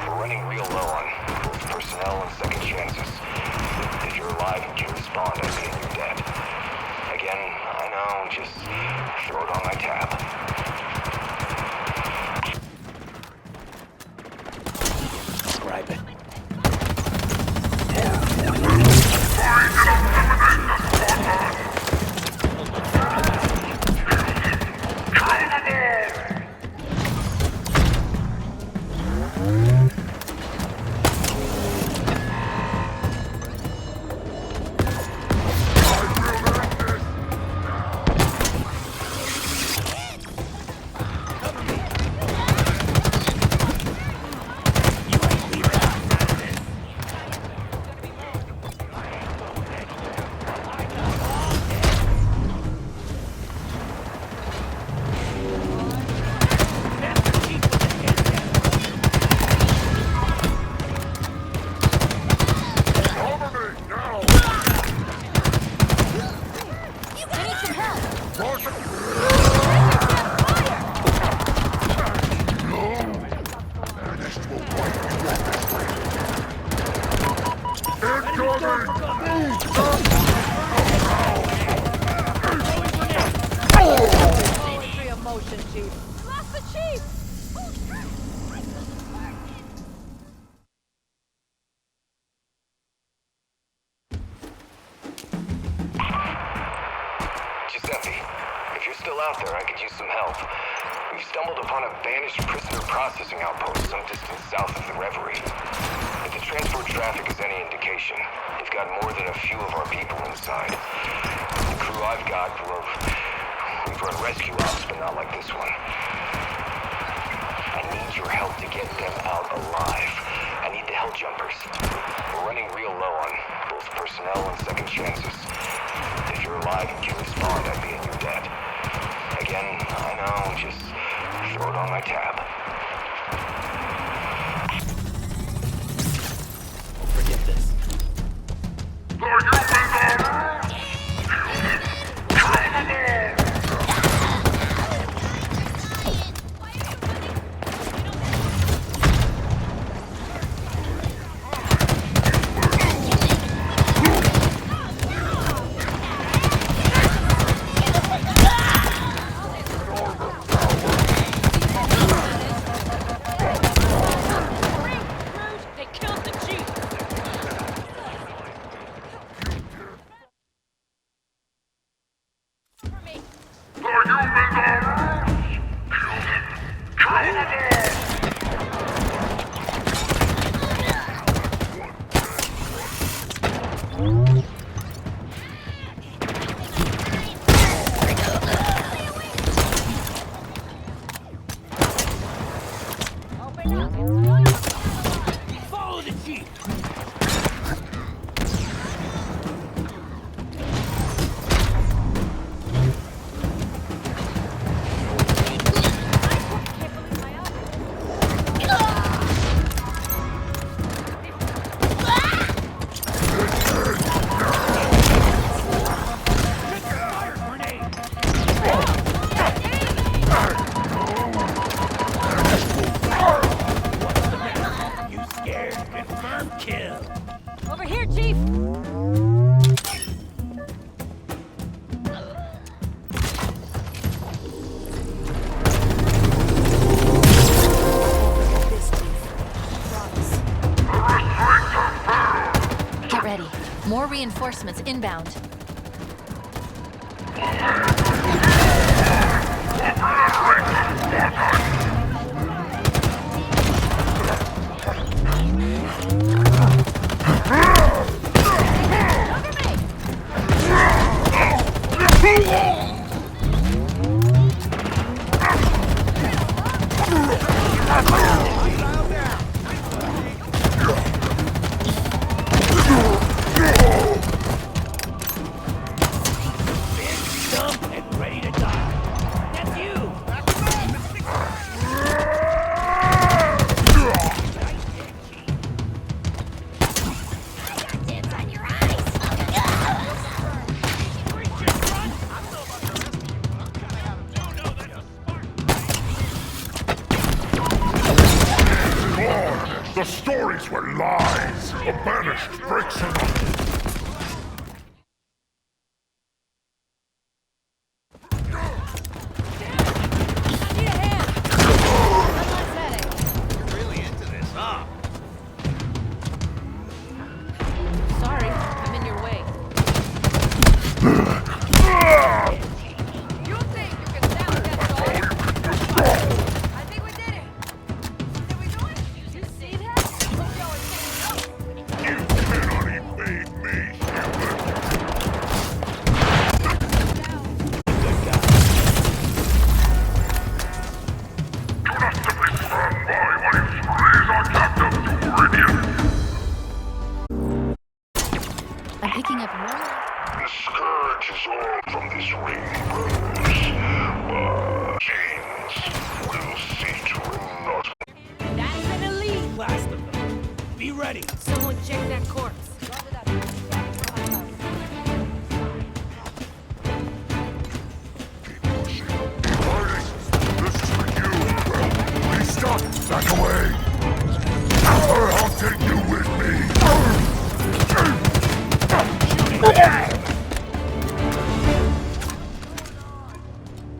We're running real low on both personnel and second chances. If you're alive and can respond, I mean you're dead. Again, I know, just throw it on my tab. Describe it. More reinforcements inbound. stories were lies. The banished breaks them up.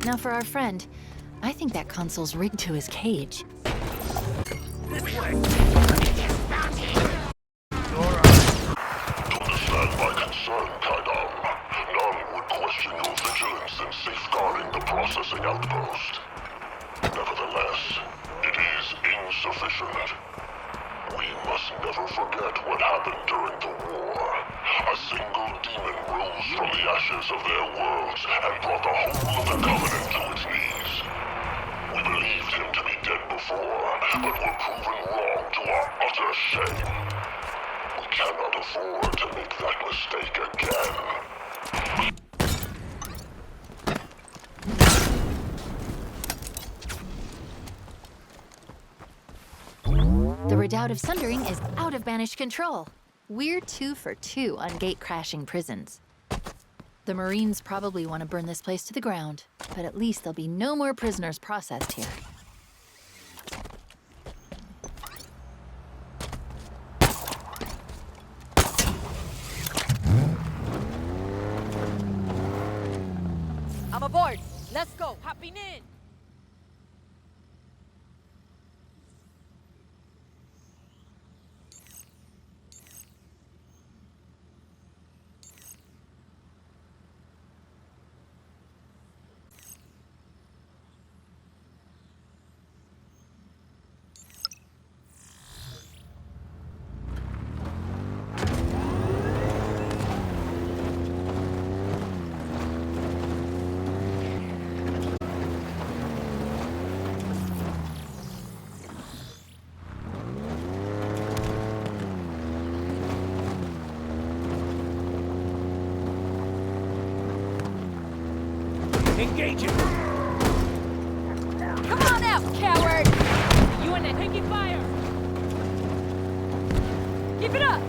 Now for our friend, I think that console's rigged to his cage. Processing outpost. Nevertheless, it is insufficient. We must never forget what happened during the war. A single demon rose from the ashes of their worlds and brought the whole of the Covenant to its knees. We believed him to be dead before, but were proven wrong to our utter shame. We cannot afford to make that mistake again. The Redoubt of Sundering is out of banished control. We're 2 for 2 on gate-crashing prisons. The Marines probably want to burn this place to the ground, but at least there'll be no more prisoners processed here. I'm aboard. Let's go. Hopping in. Engage him! Come on out, coward! You and that taking fire! Keep it up!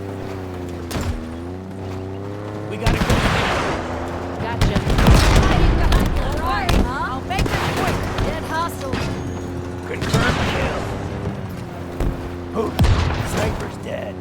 We gotta go. Gotcha. All right, I'll make this quick. Dead hostile. Confirm kill. Who? Sniper's dead.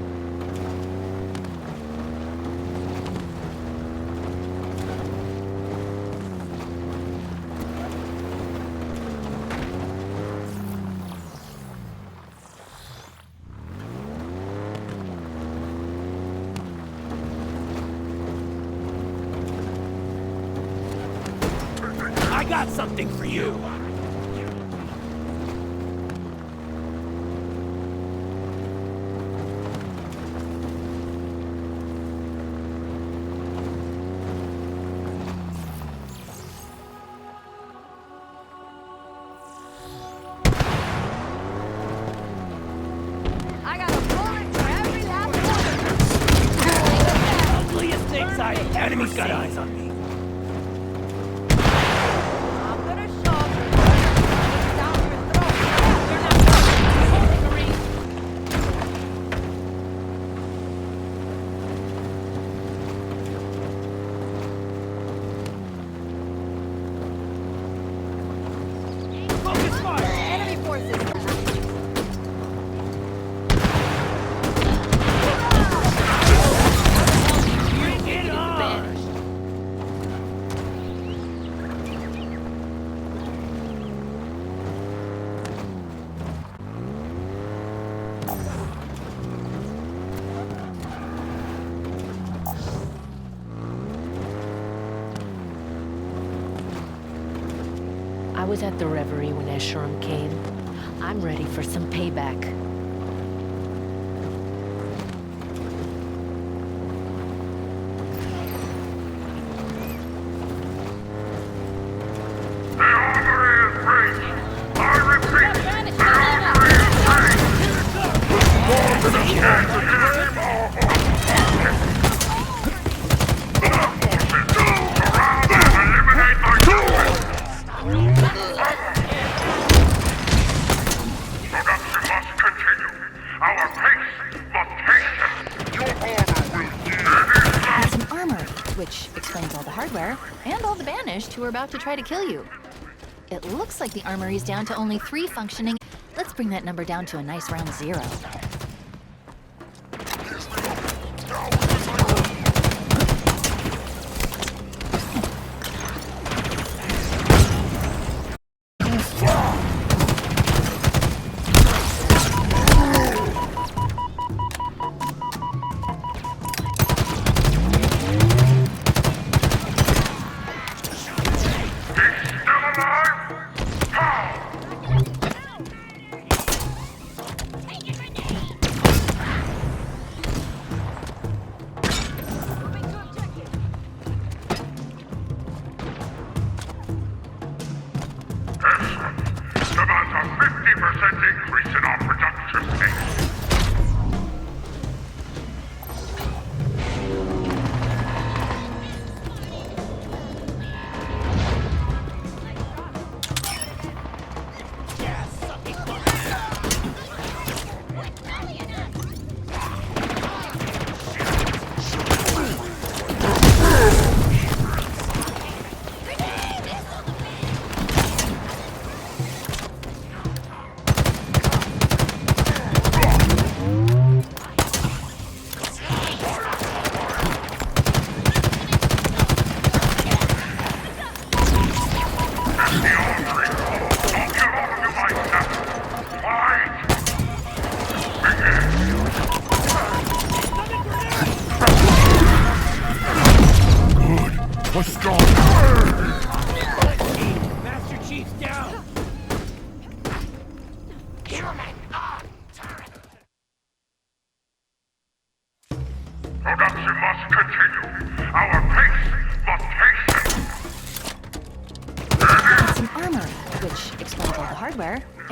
I got something for you. I got a bullet for every last one. Ugliest things I... Enemy's got eyes on me. was at the reverie when Esherum came. I'm ready for some payback. Which explains all the hardware, and all the banished who are about to try to kill you. It looks like the armory's down to only 3 functioning. Let's bring that number down to a nice round 0.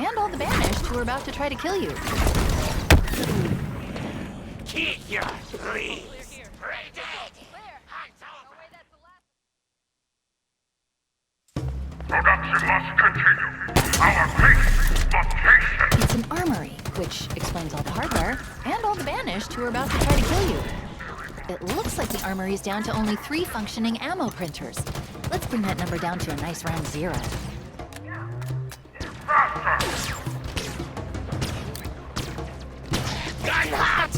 And all the banished who are about to try to kill you. Keep your dreams. Production must continue. Our pace must hasten. It's an armory, which explains all the hardware, and all the banished who are about to try to kill you. It looks like the armory's down to only 3 functioning ammo printers. Let's bring that number down to a nice round 0. Gun hot!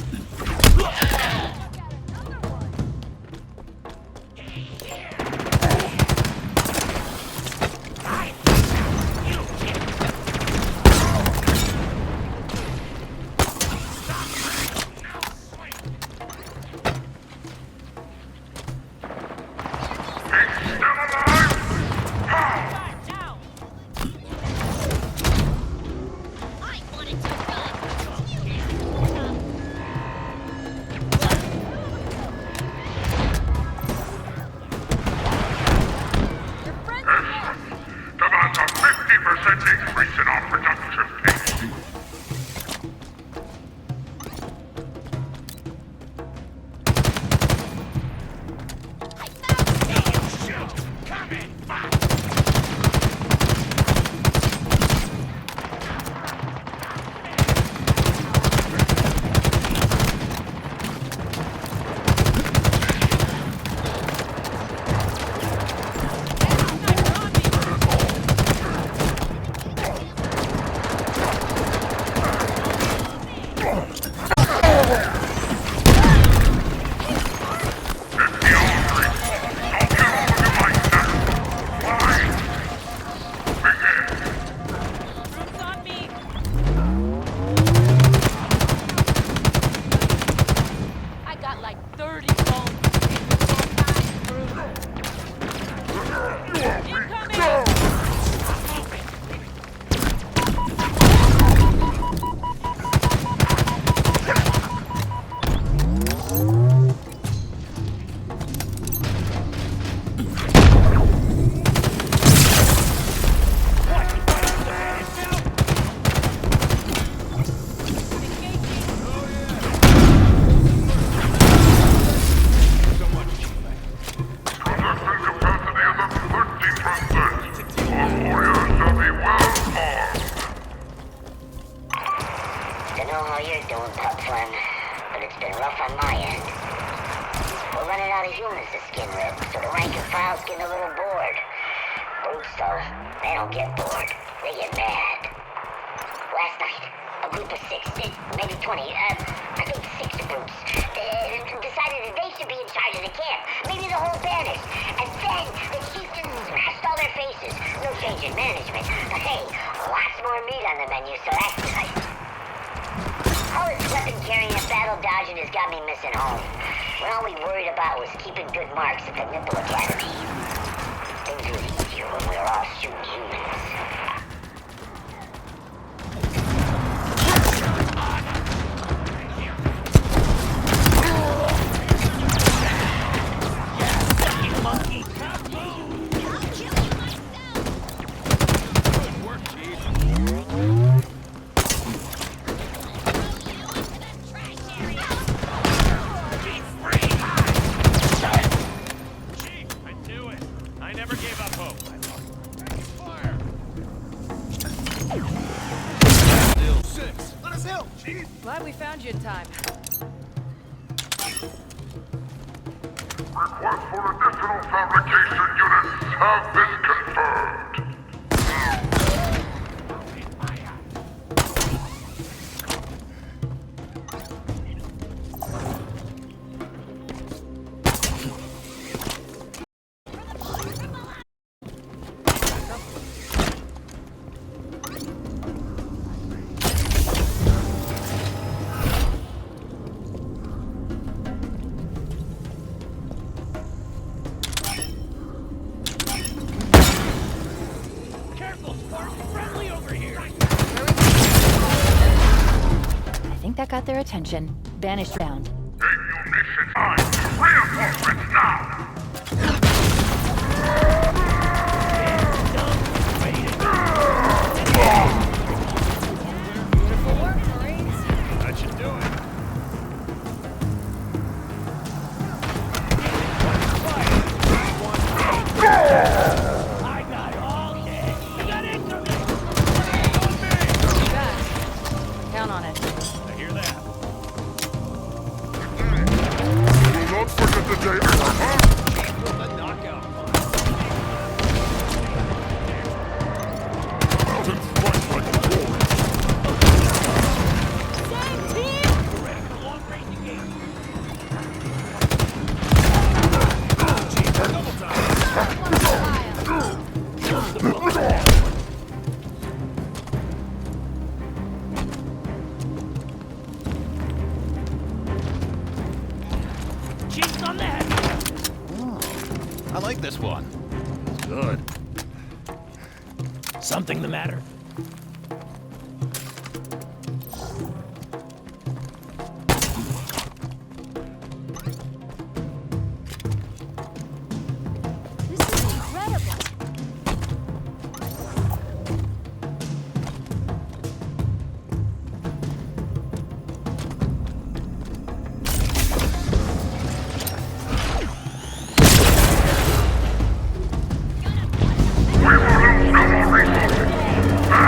been rough on my end. We're running out of humans to skin with, so the rank and file's getting a little bored. Brutes, though, they don't get bored. They get mad. Last night, a group of 6, maybe 20, I think 6 brutes, decided that they should be in charge of the camp. Maybe the whole banish. And then the chieftains smashed all their faces. No change in management. But hey, lots more meat on the menu, so that's nice. All this weapon carrying and battle dodging has got me missing home. When all we worried about was keeping good marks at the Nipple Academy. Things were easier when we were all shooting humans. Glad we found you in time. Requests for additional fabrication units have been confirmed. That got their attention. Banished round. Ammunition on. Reinforcements now. That should do it. I got all day. We got incoming. Count on it. I hear that. Do not forget the day ever, huh? The knockout. Out in front like a bull. Same team. Ready for long-range engagement. Double time. Cheeks on the head. I like this one. It's good. Something the matter? This is incredible. We will lose no more resources.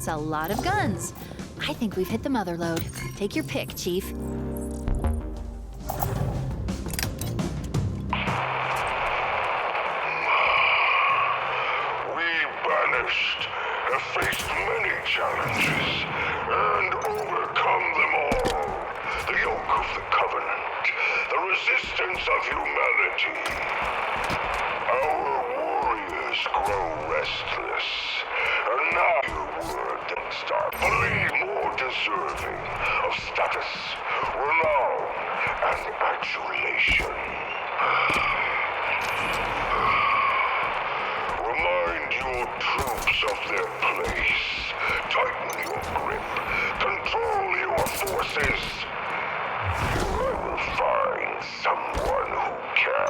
That's a lot of guns. I think we've hit the mother lode. Take your pick, Chief. Have faced many challenges and overcome them all. The yoke of the Covenant, the resistance of humanity. Our warriors grow restless, and now you word that start believe more deserving of status, renown, and adulation. Remind your troops of their place. Tighten your grip. Control your forces. I will find someone who can.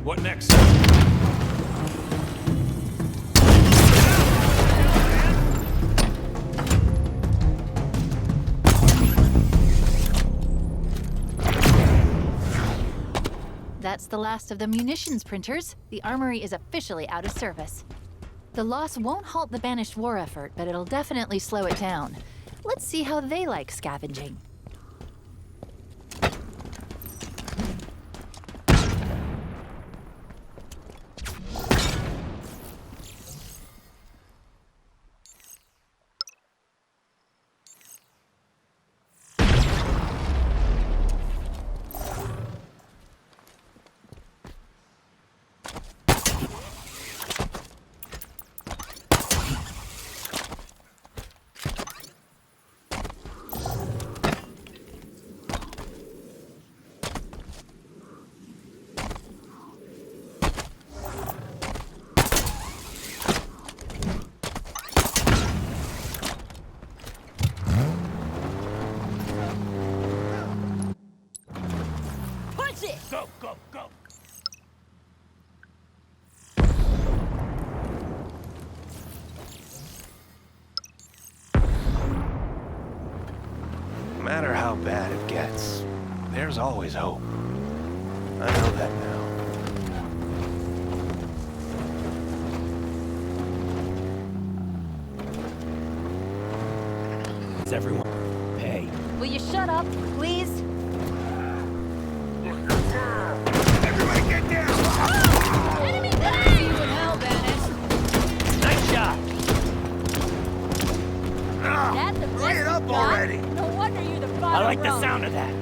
What next? That's the last of the munitions printers. The armory is officially out of service. The loss won't halt the Banished war effort, but it'll definitely slow it down. Let's see how they like scavenging. Go, go, go! No matter how bad it gets, there's always hope. I know that now. It's everyone. Pay. Will you shut up, please? Everybody get down! Ah! Enemy down! See you in hell, Banished. Nice shot! That's the best Bring it up you got? already! No wonder you're the bottom I like the rung. sound of that.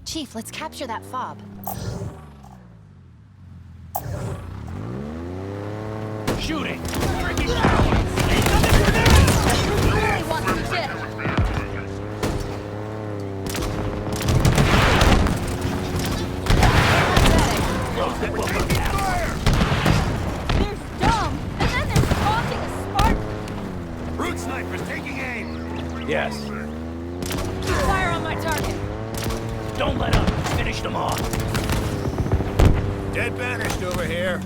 Chief, let's capture that fob. Shooting! Really want some shit. There's dumb, and then there's taunting a Spartan. Root snipers taking aim! Yes. Fire on my target. Don't let up. Finish them off. Dead Banished over here.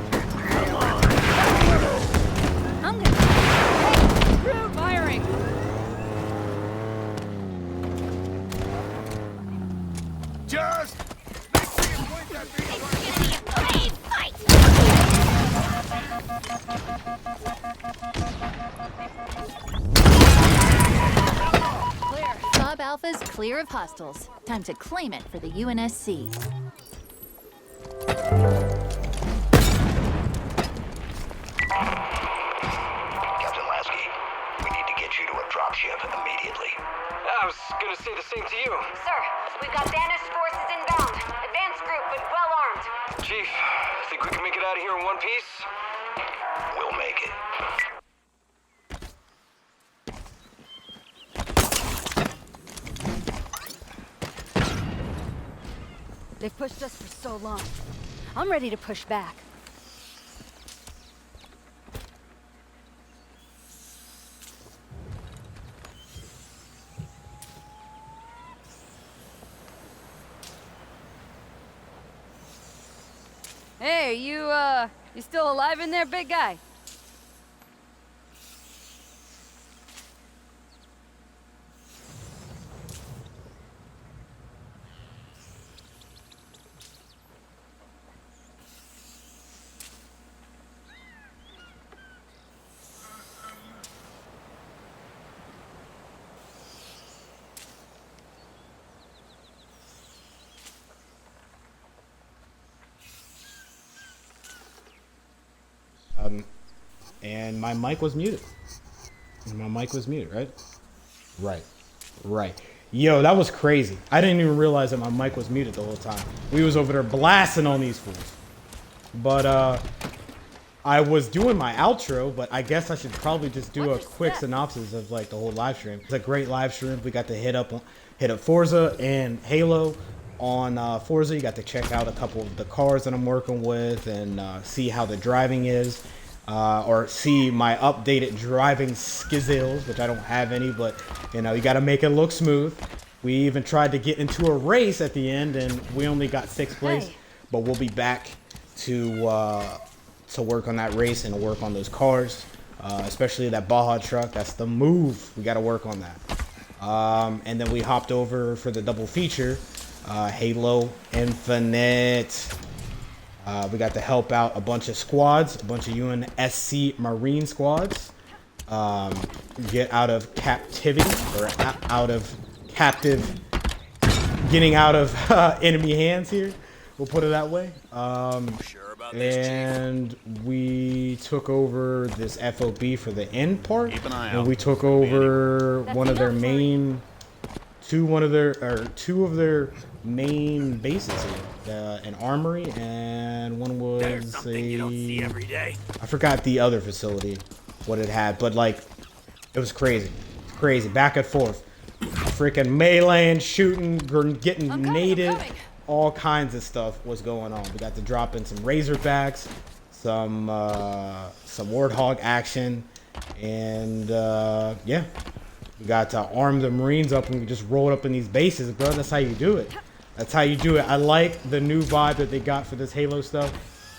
Come on. I'm gonna... Hey, screw firing. Just... make sure you point that beam. Please, fight! Clear. Fob Alpha's clear of hostiles. Time to claim it for the UNSC. Captain Lasky, we need to get you to a dropship immediately. I was gonna say the same to you. Sir, we've got banished forces inbound. Advanced group, but well armed. Chief, think we can make it out of here in one piece? We'll make it. They've pushed us for so long. I'm ready to push back. Hey, you still alive in there, big guy? And my mic was muted. Right. Yo, that was crazy. I didn't even realize that my mic was muted the whole time. We was over there blasting on these fools. But I was doing my outro, but I guess I should probably just do a quick synopsis of like the whole live stream. It's a great live stream. We got to hit up Forza and Halo. On Forza, you got to check out a couple of the cars that I'm working with and see how the driving is. Or see my updated driving skills, which I don't have any, but you know, you got to make it look smooth. We even tried to get into a race at the end, and we only got 6th place. Hey. But we'll be back to work on that race and to work on those cars, especially that Baja truck. That's the move. We got to work on that. And then we hopped over for the double feature, Halo Infinite. We got to help out a bunch of squads, a bunch of UNSC Marine squads, get out of captivity, or getting out of enemy hands here. We'll put it that way. Sure about this, and we took over this FOB for the end part. Keep an eye and out. we took over two of their main bases here, an armory, and one was something you don't see every day. I forgot the other facility, what it had, but like, it was crazy, back and forth, freaking meleeing, shooting, getting naded, all kinds of stuff was going on. We got to drop in some Razorbacks, some Warthog action, and yeah. We got to arm the Marines up and we just rolled up in these bases, bro. That's how you do it. I like the new vibe that they got for this Halo stuff.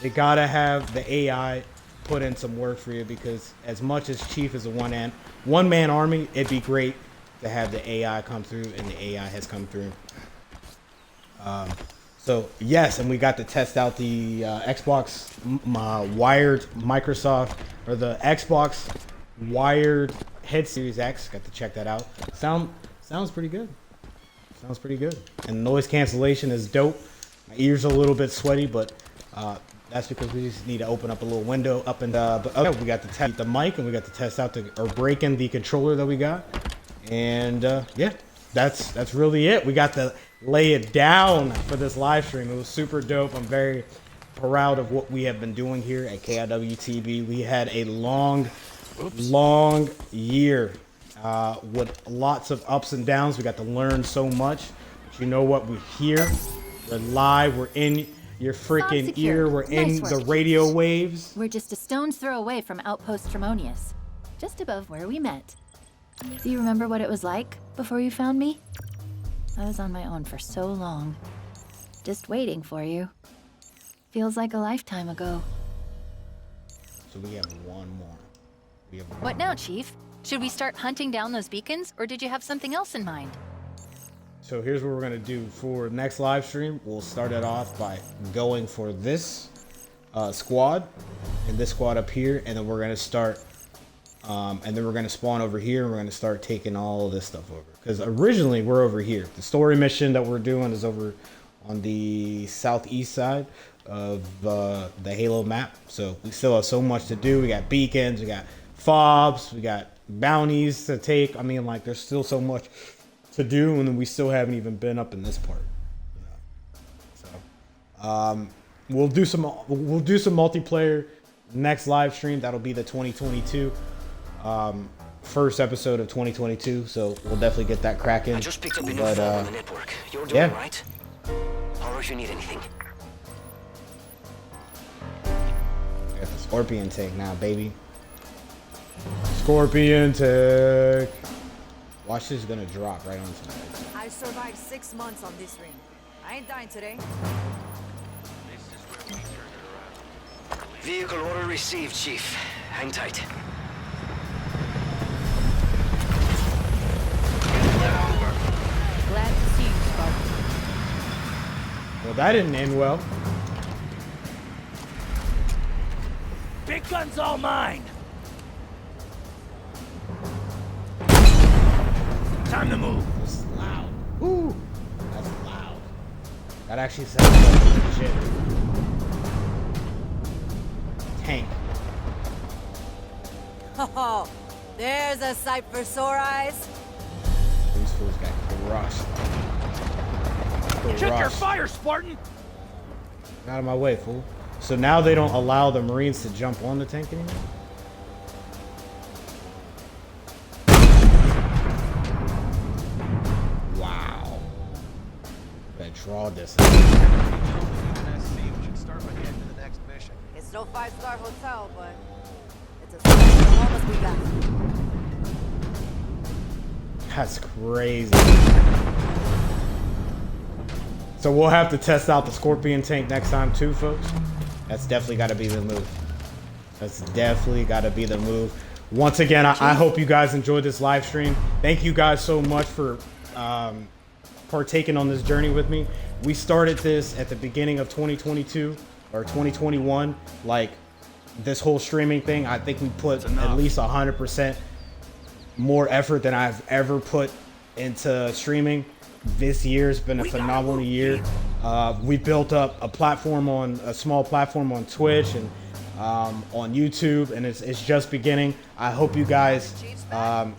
They gotta have the AI put in some work for you, because as much as Chief is a one-man army, it'd be great to have the AI come through, and the AI has come through. So yes, and we got to test out the Xbox wired Microsoft, or the Xbox wired Head Series X. Got to check that out. Sounds pretty good. And noise cancellation is dope. My ears are a little bit sweaty, but that's because we just need to open up a little window up and but okay, we got to test the mic, and we got to test out break in the controller that we got. And yeah, that's really it. We got to lay it down for this live stream. It was super dope. I'm very proud of what we have been doing here at KIWTB. We had a long year with lots of ups and downs. We got to learn so much. But you know what? We're here. We're live. We're in your freaking ear. We're in the radio waves. We're just a stone's throw away from Outpost Tremonius, just above where we met. Do you remember what it was like before you found me? I was on my own for so long, just waiting for you. Feels like a lifetime ago. So we have one more. What now, Chief? Should we start hunting down those beacons, or did you have something else in mind? So here's what we're gonna do for next live stream. We'll start it off by going for this squad and this squad up here, and then we're gonna start, and then we're gonna spawn over here, and we're gonna start taking all of this stuff over. Because originally we're over here. The story mission that we're doing is over on the southeast side of the Halo map. So we still have so much to do. We got beacons, we got fobs, we got bounties to take. I mean, like, there's still so much to do, and we still haven't even been up in this part. So we'll do some multiplayer next live stream. That'll be the 2022 first episode of 2022. So we'll definitely get that cracking. I just picked up a new phone on the network. You're doing all right? Or if you need anything. Got the Scorpion tank now, baby. Scorpion tank. Watch this is gonna drop right onto me. I survived 6 months on this ring. I ain't dying today. Vehicle order received, Chief. Hang tight. Glad to see you, Spartan. Well, that didn't end well. Big gun's all mine. Time to move. That's loud. Ooh, that's loud. That actually sounds like legit. Tank. Oh, there's a sight for sore eyes. These fools got crushed. Check your fire, Spartan. Get out of my way, fool. So now they don't allow the Marines to jump on the tank anymore? Wow. Better draw this. It's no 5-star hotel, but it's as close to home as we got. That's crazy. So we'll have to test out the Scorpion tank next time too, folks. That's definitely got to be the move. That's definitely got to be the move. Once again, I hope you guys enjoyed this live stream. Thank you guys so much for partaking on this journey with me. We started this at the beginning of 2022 or 2021. Like this whole streaming thing, I think we put at least 100% more effort than I've ever put into streaming. This year's been a phenomenal year. We built up a small platform on Twitch and on YouTube, and it's just beginning. I hope you guys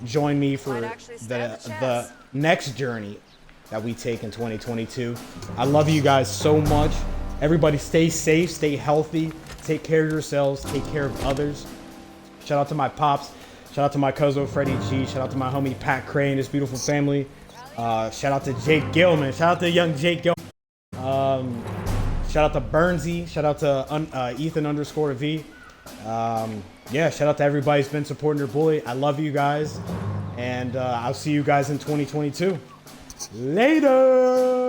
join me for the next journey that we take in 2022. I love you guys so much. Everybody stay safe, stay healthy, take care of yourselves, take care of others. Shout out to my pops. Shout out to my cousin Freddie G. Shout out to my homie Pat Cray and his beautiful family. Shout out to Jake Gilman. Shout out to young Jake Gilman. Shout out to Burnsy. Shout out to Ethan_V. Yeah, shout out to everybody who's been supporting their boy. I love you guys. And I'll see you guys in 2022. Later.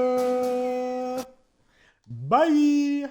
Bye.